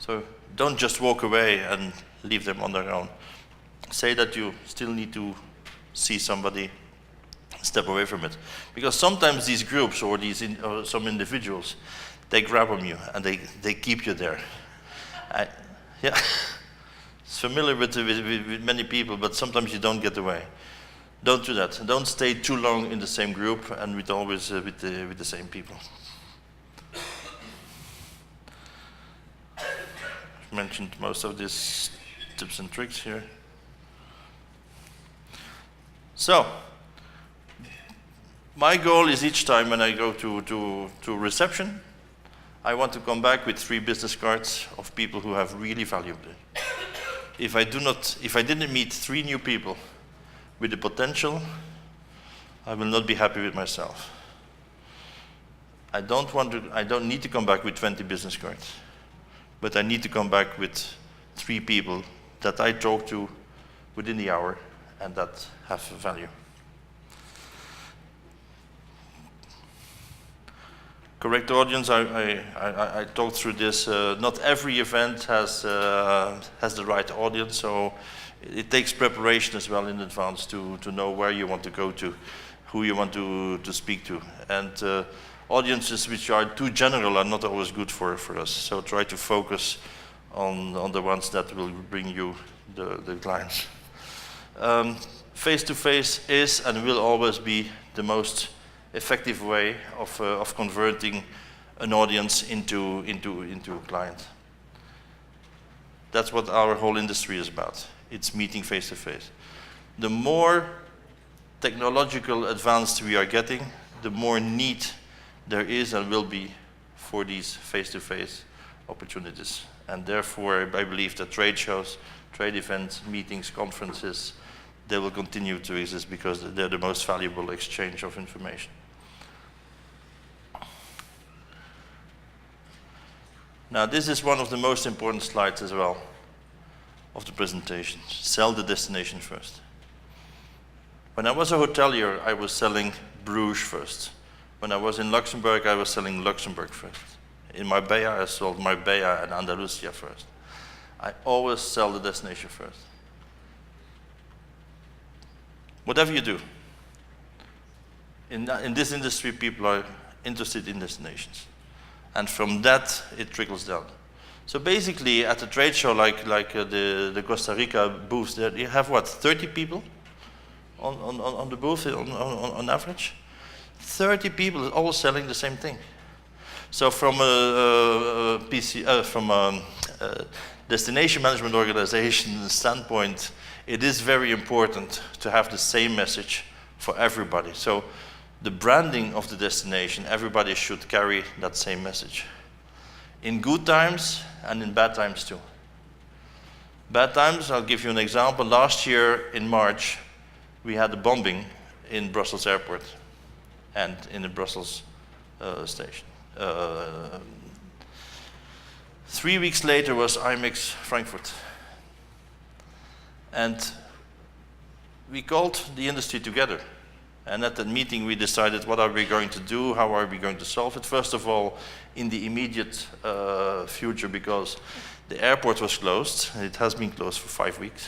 So don't just walk away and leave them on their own. Say that you still need to see somebody, step away from it. Because sometimes these groups or some individuals, they grab on you and they keep you there. Yeah, it's familiar with many people, but sometimes you don't get away. Don't do that. Don't stay too long in the same group and with the same people. I've mentioned most of these tips and tricks here. So, my goal is each time when I go to reception, I want to come back with 3 business cards of people who have really valued it. If I didn't meet 3 new people with the potential, I will not be happy with myself. I don't need to come back with 20 business cards, but I need to come back with 3 people that I talk to within the hour and that have value. Correct audience, I talked through this. Not every event has the right audience, so it takes preparation as well in advance to know where you want to go to, who you want to speak to. And audiences which are too general are not always good for us, so try to focus on the ones that will bring you the clients. Face-to-face is and will always be the most effective way of converting an audience into a client. That's what our whole industry is about. It's meeting face to face. The more technological advanced we are getting, the more need there is and will be for these face-to-face opportunities. And therefore, I believe that trade shows, trade events, meetings, conferences, they will continue to exist because they're the most valuable exchange of information. Now, this is one of the most important slides as well of the presentation. Sell the destination first. When I was a hotelier, I was selling Bruges first. When I was in Luxembourg, I was selling Luxembourg first. In Marbella, I sold Marbella and Andalusia first. I always sell the destination first. Whatever you do, in this industry, people are interested in destinations. And from that, it trickles down. So basically, at a trade show like the Costa Rica booth, there you have what, 30 people on the booth on average? 30 people all selling the same thing. So from a destination management organization standpoint, it is very important to have the same message for everybody. So the branding of the destination, everybody should carry that same message. In good times and in bad times too. Bad times, I'll give you an example. Last year in March, we had a bombing in Brussels airport and in the Brussels station. 3 weeks later was IMEX Frankfurt. And we called the industry together And at that meeting, we decided what are we going to do, how are we going to solve it. First of all, in the immediate future, because the airport was closed. It has been closed for 5 weeks,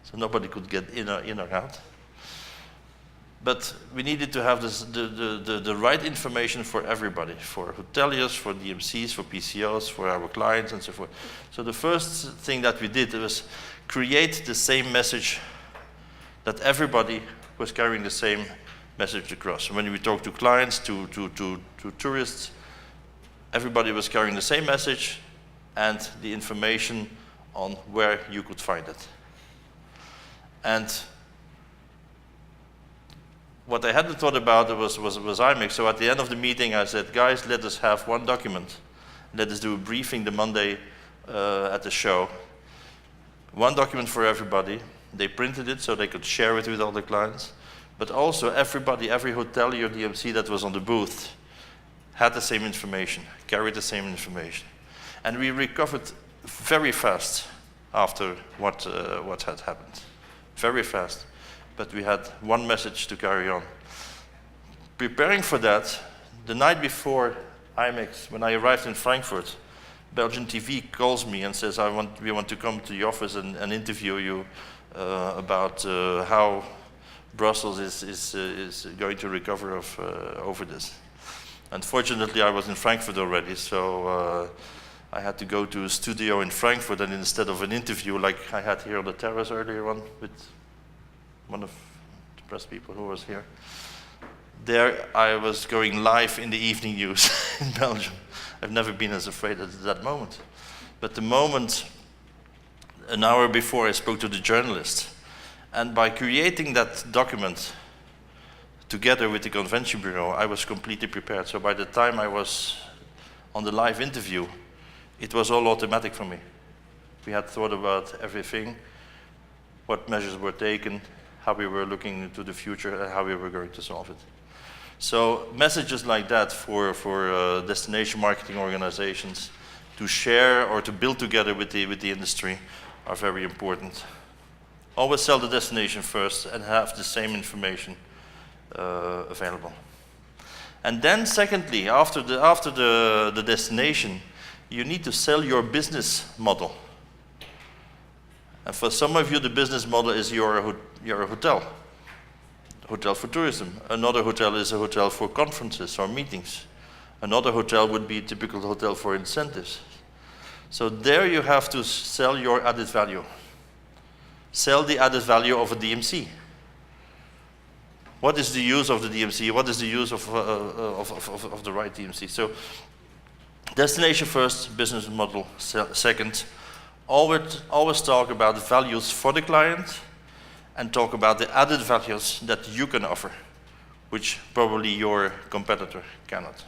so nobody could get in or out. But we needed to have the right information for everybody, for hoteliers, for DMCs, for PCOs, for our clients, and so forth. So the first thing that we did was create the same message, that everybody was carrying the same message across. When we talk to clients, to tourists, everybody was carrying the same message and the information on where you could find it. And what I hadn't thought about was IMEX. So at the end of the meeting, I said, guys, let us have one document. Let us do a briefing the Monday at the show. One document for everybody. They printed it so they could share it with all the clients. But also everybody, every hotelier, DMC that was on the booth had the same information, carried the same information. And we recovered very fast after what had happened. Very fast. But we had one message to carry on. Preparing for that, the night before IMEX, when I arrived in Frankfurt, Belgian TV calls me and says, we want to come to the office and interview you about how Brussels is going to recover over this. Unfortunately, I was in Frankfurt already, so I had to go to a studio in Frankfurt, and instead of an interview like I had here on the terrace earlier on with one of the press people who was here, there I was going live in the evening news in Belgium. I've never been as afraid at that moment. But the moment, an hour before, I spoke to the journalist. And by creating that document together with the Convention Bureau, I was completely prepared. So by the time I was on the live interview, it was all automatic for me. We had thought about everything, what measures were taken, how we were looking into the future, and how we were going to solve it. So messages like that for destination marketing organizations to share or to build together with the industry are very important. Always sell the destination first and have the same information available. And then secondly, after the destination, you need to sell your business model. And for some of you, the business model is you're a hotel. Hotel for tourism. Another hotel is a hotel for conferences or meetings. Another hotel would be a typical hotel for incentives. So there you have to sell your added value. Sell the added value of a DMC. What is the use of the DMC? What is the use of the right DMC? So destination first, business model second. Always talk about the values for the client and talk about the added values that you can offer, which probably your competitor cannot.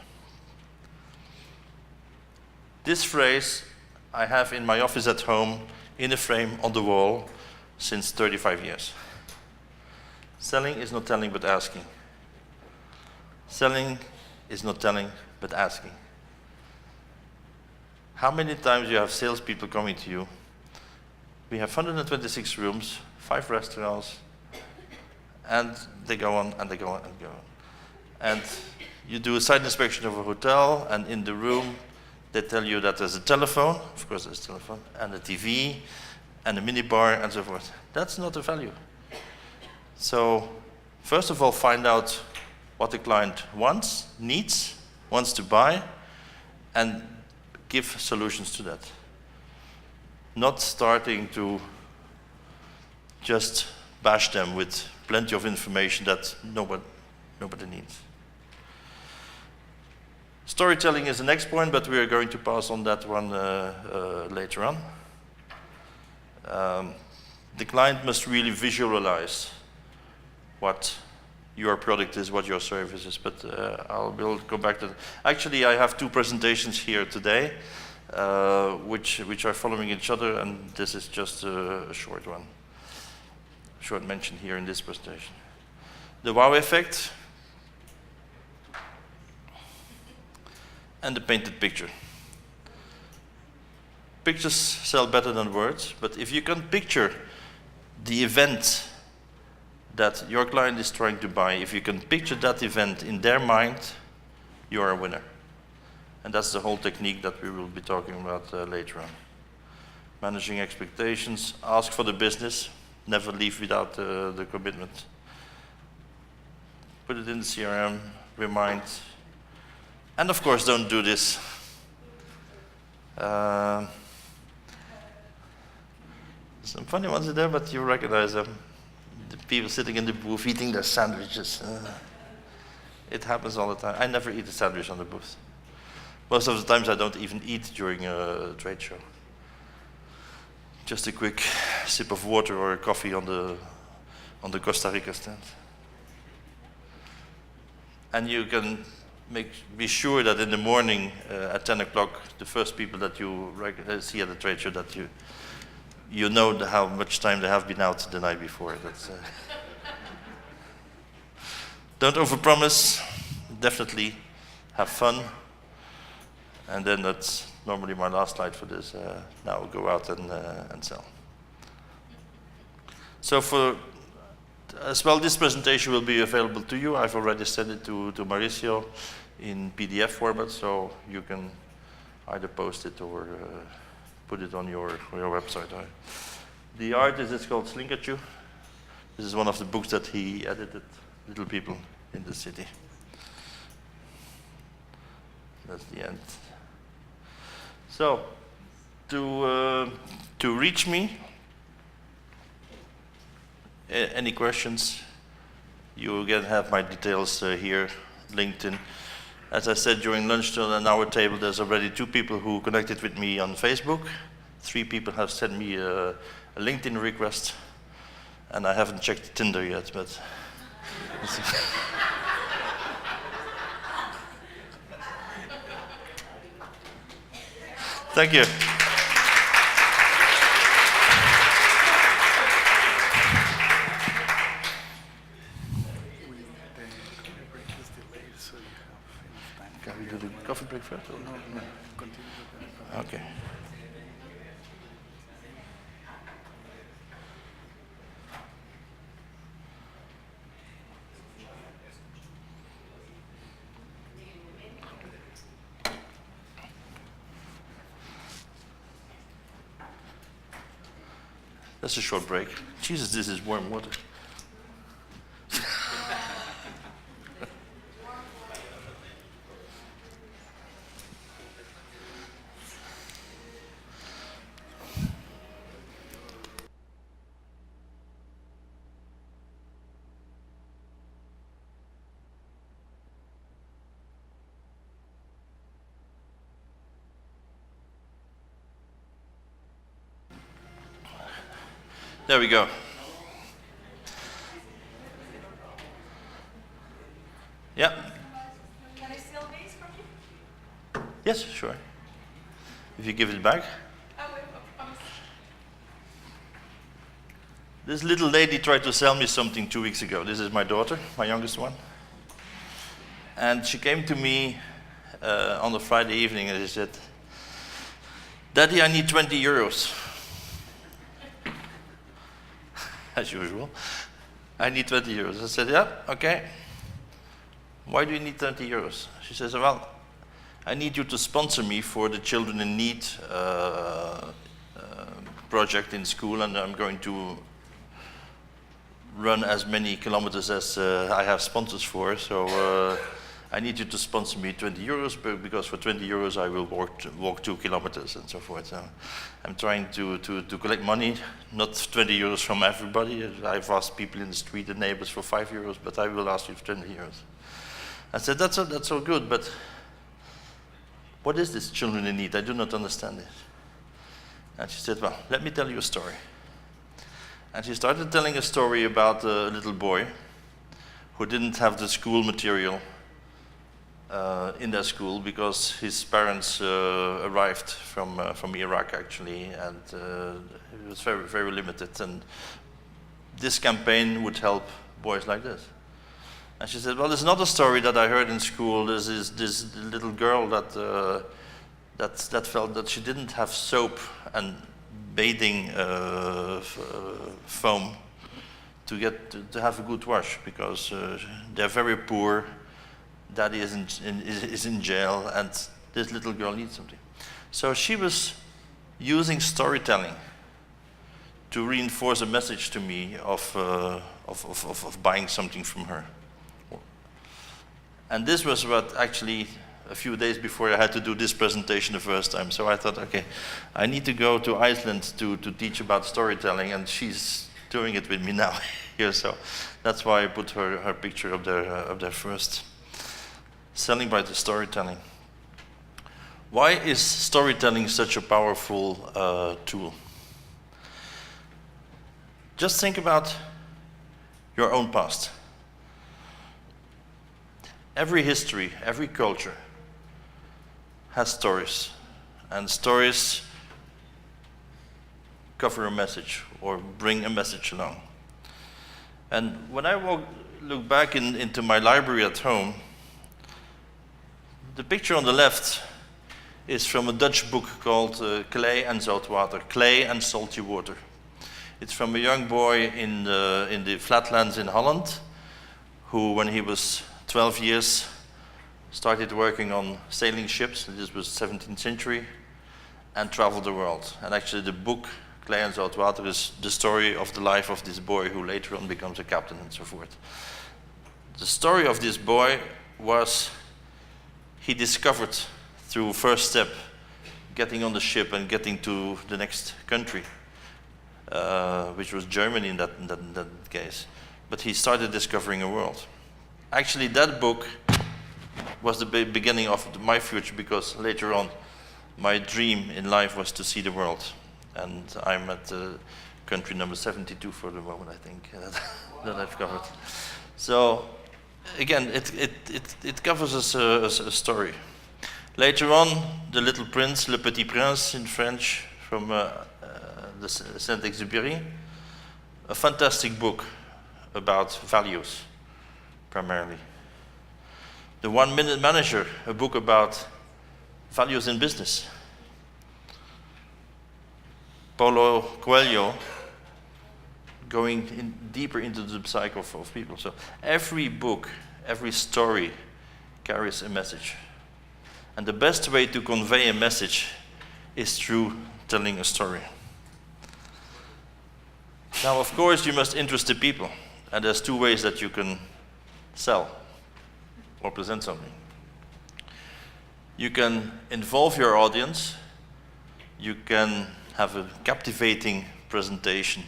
This phrase I have in my office at home in a frame on the wall since 35 years. Selling is not telling but asking. Selling is not telling but asking. How many times you have salespeople coming to you? We have 126 rooms, 5 restaurants, and they go on and they go on and go on. And you do a site inspection of a hotel, and in the room they tell you that there's a telephone, of course there's a telephone, and a TV, and a minibar, and so forth. That's not the value. So first of all, find out what the client wants, needs, wants to buy, and give solutions to that. Not starting to just bash them with plenty of information that nobody needs. Storytelling is the next point, but we are going to pass on that one later on. The client must really visualize what your product is, what your service is, but we'll go back to that. Actually, I have 2 presentations here today, which are following each other, and this is just a short one. Short mention here in this presentation. The wow effect and the painted picture. Pictures sell better than words, but if you can picture the event that your client is trying to buy, if you can picture that event in their mind, you are a winner. And that's the whole technique that we will be talking about later on. Managing expectations, ask for the business, never leave without the commitment. Put it in the CRM, remind, and of course don't do this. Some funny ones in there, but you recognize them. The people sitting in the booth eating their sandwiches. It happens all the time. I never eat a sandwich on the booth. Most of the times I don't even eat during a trade show. Just a quick sip of water or a coffee on the Costa Rica stand. And you can be sure that in the morning at 10 o'clock, the first people that you see at the trade show, that you know how much time they have been out the night before. That's, don't overpromise, definitely have fun. And then that's normally my last slide for this. Now go out and sell. So as well, this presentation will be available to you. I've already sent it to Mauricio in PDF format, so you can either post it or put it on your website. The artist is called Slinkachu. This is one of the books that he edited, Little People in the City. That's the end. So, to reach me, any questions, you again have my details here, LinkedIn. As I said, during lunch on our table, there's already 2 people who connected with me on Facebook. 3 people have sent me a LinkedIn request, and I haven't checked Tinder yet, but thank you. Can we do the coffee break first? No. Okay. That's a short break. Jesus, this is warm water. There we go. Yeah. Can I steal these from you? Yes, sure. If you give it back. I will, I promise. This little lady tried to sell me something 2 weeks ago. This is my daughter, my youngest one. And she came to me on a Friday evening and she said, "Daddy, I need 20 euros. As usual. I need 20 euros. I said, yeah, okay. Why do you need 20 euros? She says, well, I need you to sponsor me for the Children in Need project in school, and I'm going to run as many kilometers as I have sponsors for, so I need you to sponsor me 20 euros, because for 20 euros I will walk 2 kilometers and so forth. So I'm trying to collect money, not 20 euros from everybody. I've asked people in the street, the neighbors, for 5 euros, but I will ask you for 20 euros. I said, that's all good, but what is this Children in Need? I do not understand it. And she said, well, let me tell you a story. And she started telling a story about a little boy who didn't have the school material in their school because his parents arrived from Iraq, actually, and it was very, very limited. And this campaign would help boys like this. And she said, well, there's another story that I heard in school. There's this little girl that felt that she didn't have soap and bathing foam to have a good wash because they're very poor. Daddy is in jail, and this little girl needs something. So she was using storytelling to reinforce a message to me of buying something from her. And this was what actually a few days before I had to do this presentation the first time. So I thought, okay, I need to go to Iceland to teach about storytelling, and she's doing it with me now here. So that's why I put her picture up there first. Selling by the storytelling. Why is storytelling such a powerful tool? Just think about your own past. Every history, every culture has stories, and stories cover a message or bring a message along. And when I look back into my library at home, the picture on the left is from a Dutch book called Klei en Zout Water, Clay and Salty Water. It's from a young boy in the flatlands in Holland, who, when he was 12 years, started working on sailing ships. This was 17th century, and traveled the world. And actually, the book Klei en Zout Water is the story of the life of this boy, who later on becomes a captain and so forth. The story of this boy was he discovered through first step, getting on the ship and getting to the next country, which was Germany in that case. But he started discovering a world. Actually, that book was the beginning of my future, because later on, my dream in life was to see the world. And I'm at country number 72 for the moment, I think, that I've covered. So, again, it covers us a story. Later on, The Little Prince, Le Petit Prince in French, from the Saint-Exupéry, a fantastic book about values, primarily. The 1 Minute Manager, a book about values in business. Paulo Coelho, going deeper into the psyche of people. So every book, every story carries a message. And the best way to convey a message is through telling a story. Now, of course, you must interest the people. And there's two ways that you can sell or present something. You can involve your audience. You can have a captivating presentation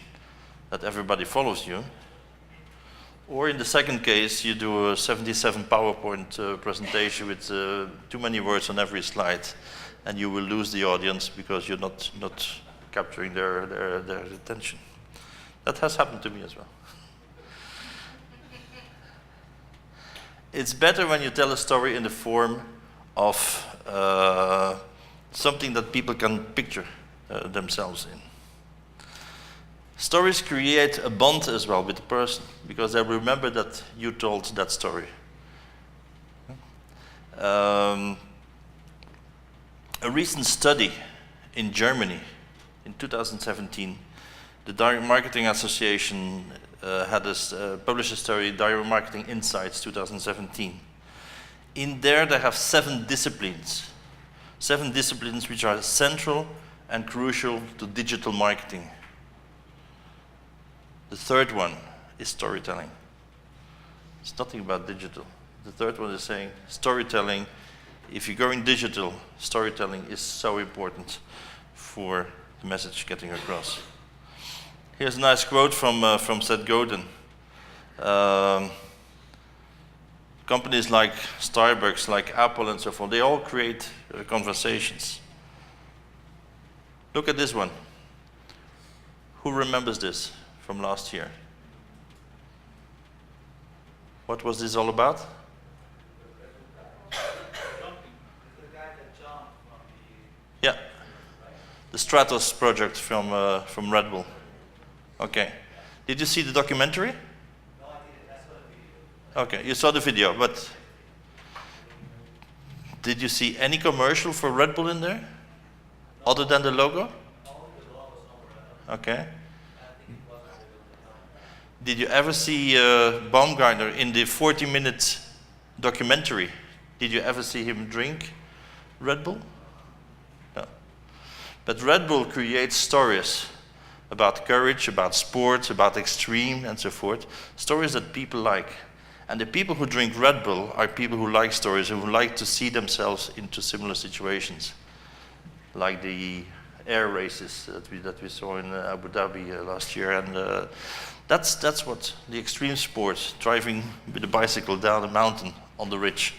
that everybody follows you. Or in the second case, you do a 77 PowerPoint presentation with too many words on every slide, and you will lose the audience because you're not capturing their attention. That has happened to me as well. It's better when you tell a story in the form of something that people can picture themselves in. Stories create a bond as well with the person, because they remember that you told that story. A recent study in Germany in 2017, the Direct Marketing Association published a study, Direct Marketing Insights 2017. In there they have 7 disciplines which are central and crucial to digital marketing. The third one is storytelling. It's nothing about digital. The third one is saying storytelling. If you're going digital, storytelling is so important for the message getting across. Here's a nice quote from Seth Godin. Companies like Starbucks, like Apple and so forth, they all create conversations. Look at this one. Who remembers this from last year? What was this all about? Yeah, the Stratos project from Red Bull. Okay. Did you see the documentary? No, I didn't. I saw the video. Okay, you saw the video, but did you see any commercial for Red Bull in there? Other than the logo? Only the logo somewhere. Okay. Did you ever see Baumgartner in the 40-minute documentary? Did you ever see him drink Red Bull? No. But Red Bull creates stories about courage, about sports, about extreme, and so forth. Stories that people like. And the people who drink Red Bull are people who like stories and who like to see themselves into similar situations, like the air races that we saw in Abu Dhabi last year. And that's what the extreme sports, driving with a bicycle down a mountain on the ridge.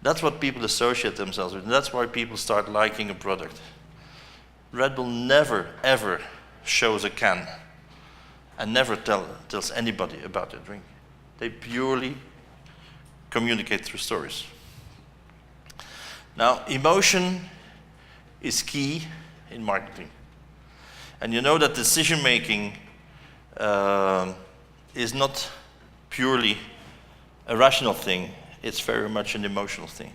That's what people associate themselves with, and that's why people start liking a product. Red Bull never, ever shows a can and never tells anybody about their drink. They purely communicate through stories. Now, emotion is key in marketing. And you know that decision-making is not purely a rational thing, it's very much an emotional thing.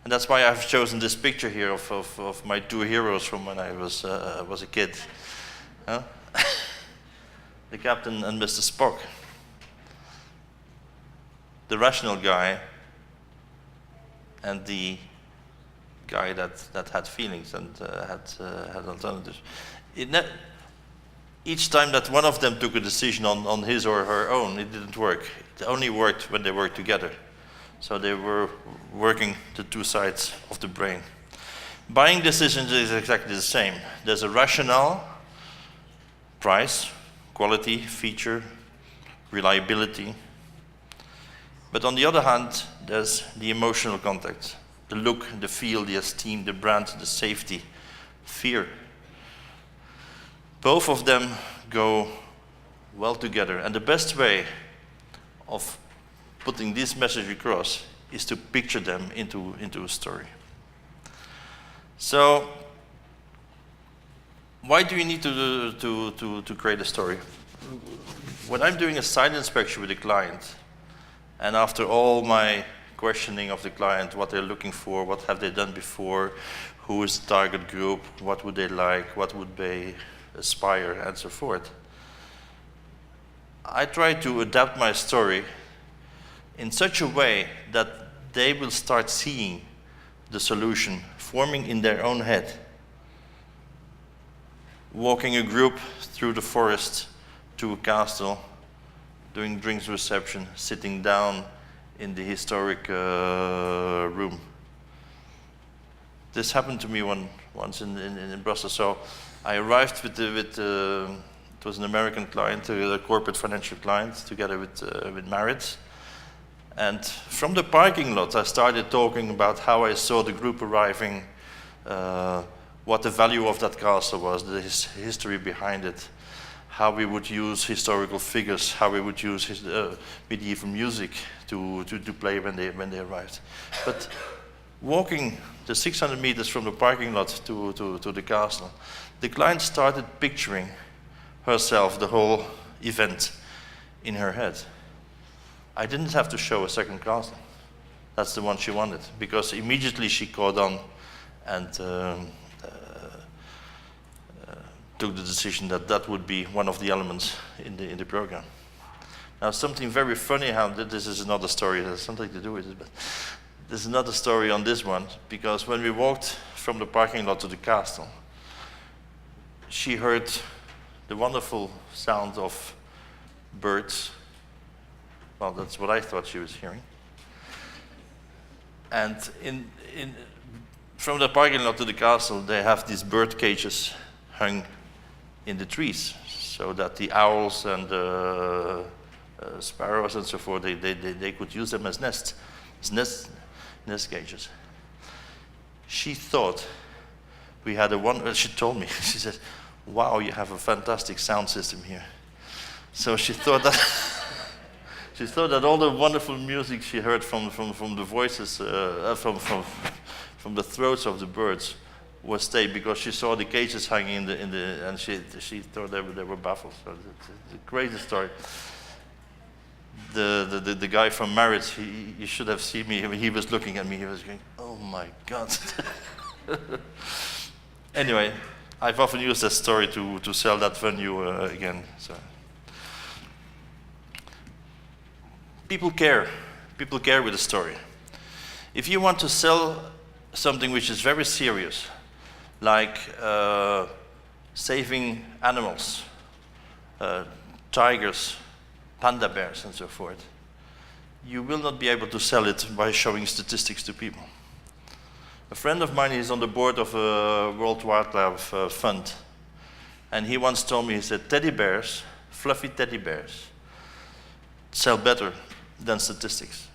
And that's why I've chosen this picture here of my two heroes from when I was a kid. Huh? The Captain and Mr. Spock. The rational guy and the guy that had feelings and had alternatives. Each time that one of them took a decision on his or her own, it didn't work. It only worked when they worked together. So they were working the two sides of the brain. Buying decisions is exactly the same. There's a rationale, price, quality, feature, reliability. But on the other hand, there's the emotional contact. The look, the feel, the esteem, the brand, the safety, fear. Both of them go well together. And the best way of putting this message across is to picture them into a story. So, why do you need to create a story? When I'm doing a site inspection with a client, and after all my questioning of the client, what they're looking for, what have they done before, who is the target group, what would they like, what would they aspire, and so forth, I try to adapt my story in such a way that they will start seeing the solution forming in their own head. Walking a group through the forest to a castle, doing drinks reception, sitting down in the historic room. This happened to me once in Brussels. So I arrived with it was an American client, a corporate financial client, together with Marriott. And from the parking lot, I started talking about how I saw the group arriving, what the value of that castle was, the history behind it, how we would use historical figures, how we would use medieval music to play when they arrived. But walking the 600 meters from the parking lot to the castle, the client started picturing herself, the whole event, in her head. I didn't have to show a second castle. That's the one she wanted, because immediately she caught on and took the decision that that would be one of the elements in the program. Now, something very funny, how this is another story, it has something to do with it, but there's another story on this one, because when we walked from the parking lot to the castle, she heard the wonderful sound of birds. Well, that's what I thought she was hearing. And from the parking lot to the castle, they have these bird cages hung in the trees, so that the owls and the sparrows and so forth, they could use them as nest cages. She thought we had she told me, she said, "Wow, you have a fantastic sound system here." So she thought that she thought that all the wonderful music she heard from the voices, from the throats of the birds was stayed, because she saw the cages hanging in the and she thought they were baffled. So it's a crazy story. The guy from Marriott, you should have seen me. He was looking at me. He was going, "Oh my God." Anyway, I've often used that story to sell that venue again. So people care. People care with a story. If you want to sell something which is very serious, like saving animals, tigers, panda bears, and so forth, you will not be able to sell it by showing statistics to people. A friend of mine is on the board of a World Wildlife Fund, and he once told me, he said, teddy bears, fluffy teddy bears, sell better than statistics.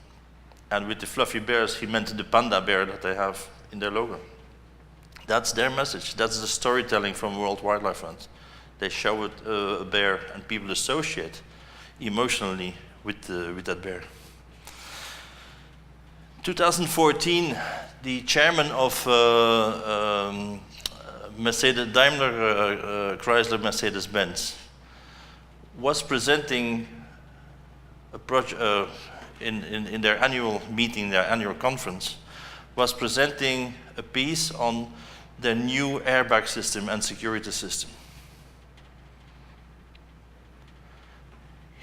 And with the fluffy bears, he meant the panda bear that they have in their logo. That's their message. That's the storytelling from World Wildlife Fund. They show it, a bear, and people associate emotionally with that bear. 2014, the chairman of Mercedes Daimler Chrysler Mercedes-Benz was presenting a project in their annual meeting, their annual conference, was presenting a piece on their new airbag system and security system.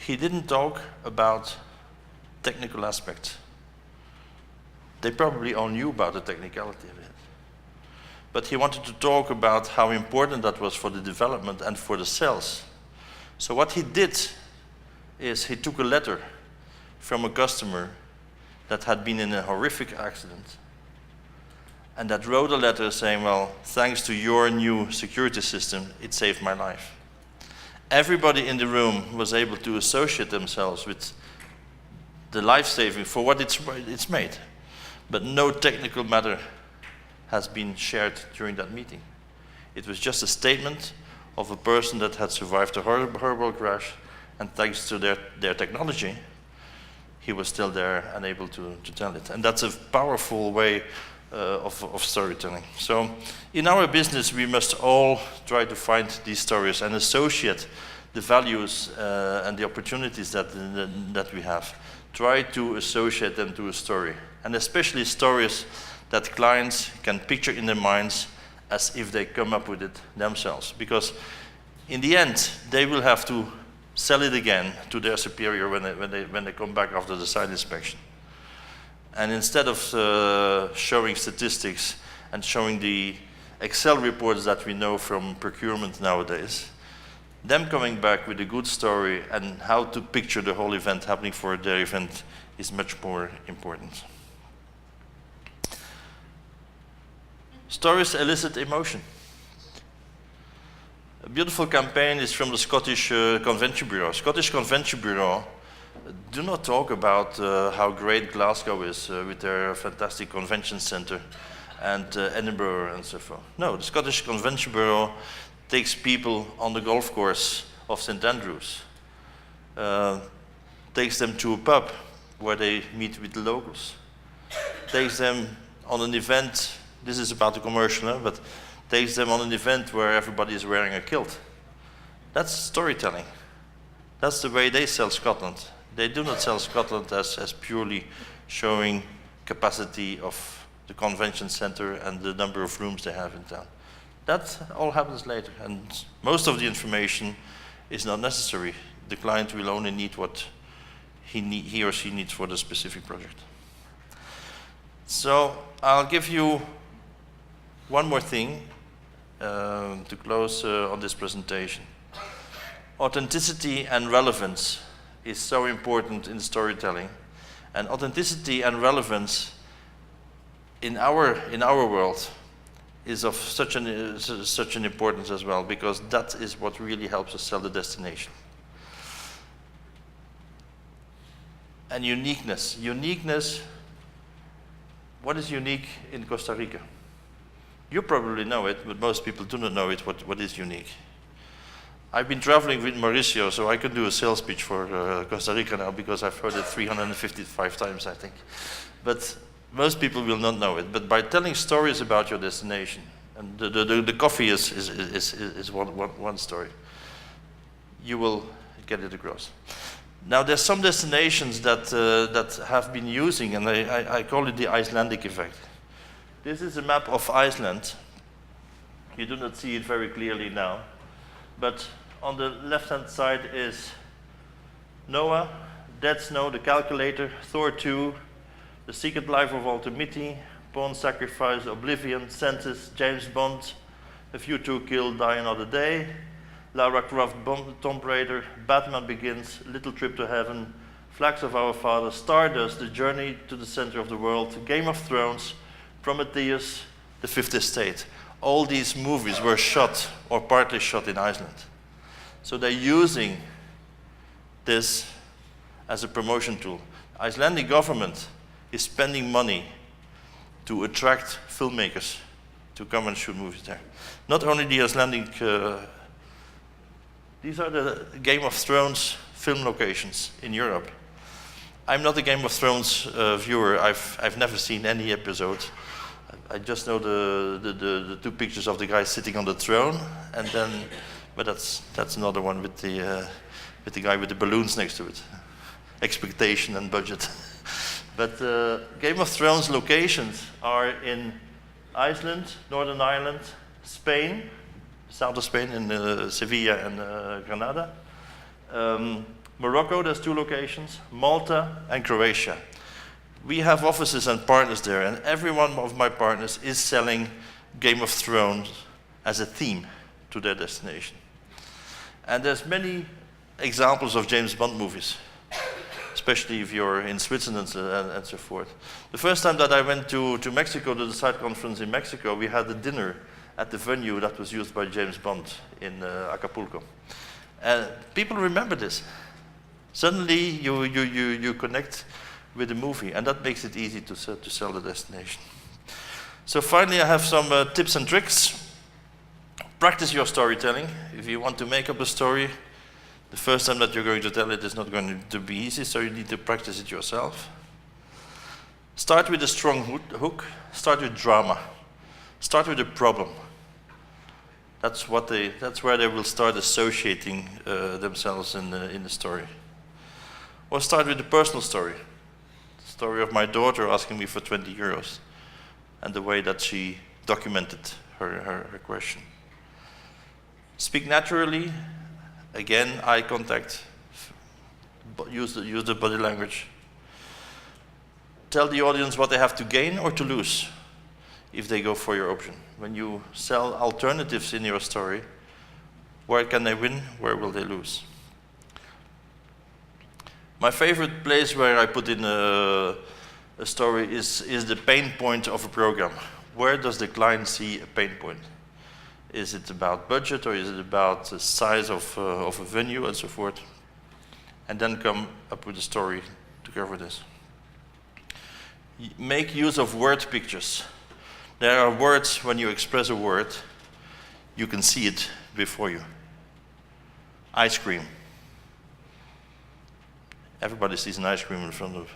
He didn't talk about technical aspects. They probably all knew about the technicality of it. But he wanted to talk about how important that was for the development and for the sales. So what he did is he took a letter from a customer that had been in a horrific accident, and that wrote a letter saying, well, thanks to your new security system, it saved my life. Everybody in the room was able to associate themselves with the life-saving for what it's made. But no technical matter has been shared during that meeting. It was just a statement of a person that had survived a horrible crash, and thanks to their technology, he was still there and able to tell it. And that's a powerful way of storytelling. So in our business, we must all try to find these stories and associate the values and the opportunities that we have. Try to associate them to a story, and especially stories that clients can picture in their minds as if they come up with it themselves. Because in the end, they will have to sell it again to their superior when they come back after the site inspection. And instead of showing statistics and showing the Excel reports that we know from procurement nowadays, them coming back with a good story and how to picture the whole event happening for their event is much more important. Stories elicit emotion. A beautiful campaign is from the Scottish Convention Bureau. Scottish Convention Bureau do not talk about how great Glasgow is with their fantastic convention centre and Edinburgh and so forth. No, the Scottish Convention Bureau takes people on the golf course of St Andrews, takes them to a pub where they meet with the locals, takes them on an event, this is about the commercial, but takes them on an event where everybody is wearing a kilt. That's storytelling. That's the way they sell Scotland. They do not sell Scotland as purely showing capacity of the convention center and the number of rooms they have in town. That all happens later, and most of the information is not necessary. The client will only need what he or she needs for the specific project. So I'll give you one more thing to close on this presentation. Authenticity and relevance is so important in storytelling, and authenticity and relevance in our world is of such an importance as well, because that is what really helps us sell the destination. And uniqueness. What is unique in Costa Rica? You probably know it, but most people do not know it, what is unique. I've been traveling with Mauricio, so I can do a sales pitch for Costa Rica now, because I've heard it 355 times, I think. But most people will not know it. But by telling stories about your destination, and the coffee is one story, you will get it across. Now, there's some destinations that have been using, and I call it the Icelandic effect. This is a map of Iceland. You do not see it very clearly now, but on the left-hand side is NOAA, Dead Snow, The Calculator, Thor 2, The Secret Life of Walter Mitty, Pawn Sacrifice, Oblivion, Census, James Bond, A View to a Kill, Die Another Day, Lara Croft, Tomb Raider, Batman Begins, Little Trip to Heaven, Flags of Our Father, Stardust, The Journey to the Center of the World, Game of Thrones, Prometheus, The Fifth Estate. All these movies were shot or partly shot in Iceland. So they're using this as a promotion tool. The Icelandic government is spending money to attract filmmakers to come and shoot movies there. Not only the Icelandic, these are the Game of Thrones film locations in Europe. I'm not a Game of Thrones viewer. I've never seen any episode. I just know the two pictures of the guy sitting on the throne, and then, but that's another one with the guy with the balloons next to it. Expectation and budget. But Game of Thrones locations are in Iceland, Northern Ireland, Spain, south of Spain in Sevilla and Granada. Morocco, there's 2 locations, Malta and Croatia. We have offices and partners there, and every one of my partners is selling Game of Thrones as a theme to their destination. And there's many examples of James Bond movies, especially if you're in Switzerland and so forth. The first time that I went to Mexico, to the site conference in Mexico, we had a dinner at the venue that was used by James Bond in Acapulco. And people remember this. Suddenly you connect with the movie, and that makes it easy to sell the destination. So finally, I have some tips and tricks. Practice your storytelling. If you want to make up a story, the first time that you're going to tell it is not going to be easy, so you need to practice it yourself. Start with a strong hook. Start with drama. Start with a problem. That's where they will start associating themselves in the story. Or start with a personal story. Story of my daughter asking me for 20 euros and the way that she documented her question. Speak naturally, again, eye contact, use the body language. Tell the audience what they have to gain or to lose if they go for your option. When you sell alternatives in your story, where can they win, where will they lose? My favorite place where I put in a story is the pain point of a program. Where does the client see a pain point? Is it about budget, or is it about the size of a venue and so forth? And then come up with a story to cover this. Make use of word pictures. There are words, when you express a word, you can see it before you. Ice cream. Everybody sees an ice cream in front of.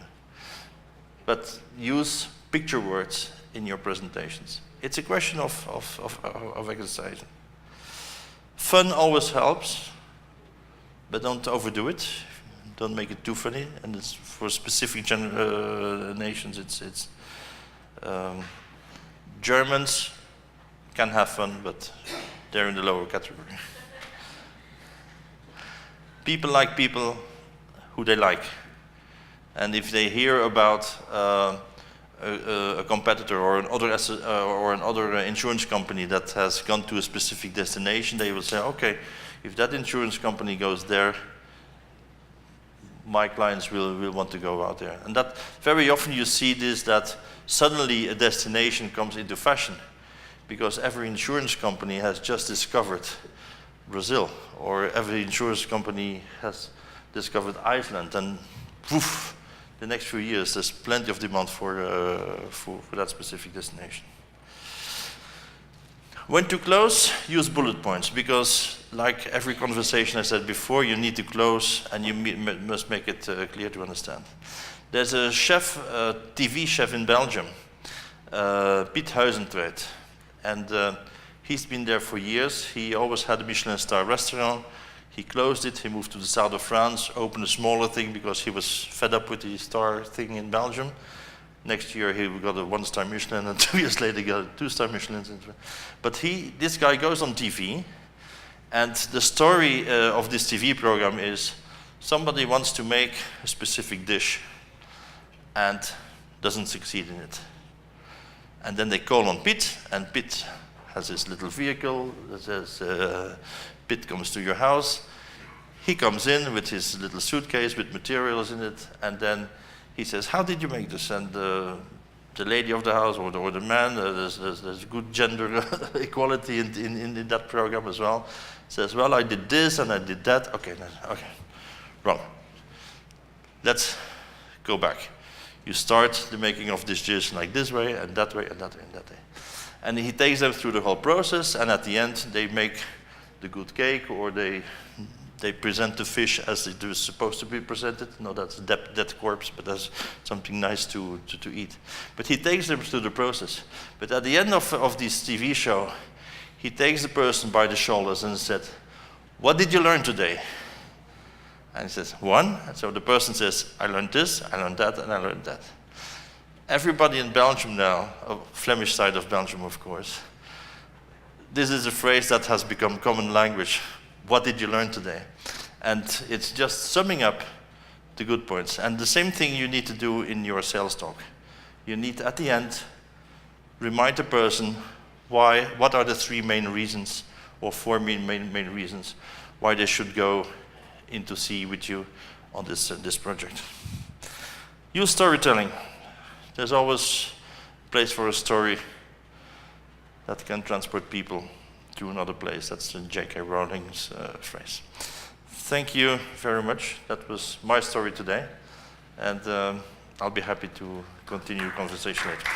But use picture words in your presentations. It's a question of exercise. Fun always helps, but don't overdo it. Don't make it too funny. And it's for specific nations. It's Germans can have fun, but they're in the lower category. People like people who they like. And if they hear about a competitor or another insurance company that has gone to a specific destination, they will say, okay, if that insurance company goes there, my clients will want to go out there. And that very often you see this, that suddenly a destination comes into fashion because every insurance company has just discovered Brazil, or every insurance company has discovered Iceland, and poof, the next few years there's plenty of demand for that specific destination. When to close, use bullet points, because like every conversation I said before, you need to close and you must make it clear to understand. There's a chef, a TV chef in Belgium, Piet Huizentreed, and he's been there for years. He always had a Michelin star restaurant. He closed it, he moved to the south of France, opened a smaller thing because he was fed up with the star thing in Belgium. Next year he got a 1-star Michelin, and 2 years later he got a 2-star Michelin. But this guy goes on TV, and the story of this TV program is Somebody wants to make a specific dish and doesn't succeed in it. And then they call on Piet, and Piet has his little vehicle that says, Piet comes to your house. He comes in with his little suitcase with materials in it, and then he says, how did you make this? And the lady of the house or the man, there's good gender equality in that program as well, says, well, I did this and I did that. Okay, wrong. Let's go back. You start the making of this dish like this way and that way and that way and that way. And he takes them through the whole process, and at the end they make the good cake, or they present the fish as it was supposed to be presented. No, that's a dead corpse, but that's something nice to eat. But he takes them through the process. But at the end of this TV show, he takes the person by the shoulders and said, what did you learn today? And he says, one. And so the person says, I learned this, I learned that, and I learned that. Everybody in Belgium now, Flemish side of Belgium, of course, this is a phrase that has become common language. What did you learn today? And it's just summing up the good points. And the same thing you need to do in your sales talk. You need, at the end, remind the person what are the 3 main reasons, or 4 main reasons, why they should go into C with you on this project. Use storytelling. There's always a place for a story that can transport people to another place. That's the J.K. Rowling's phrase. Thank you very much. That was my story today. And I'll be happy to continue the conversation later.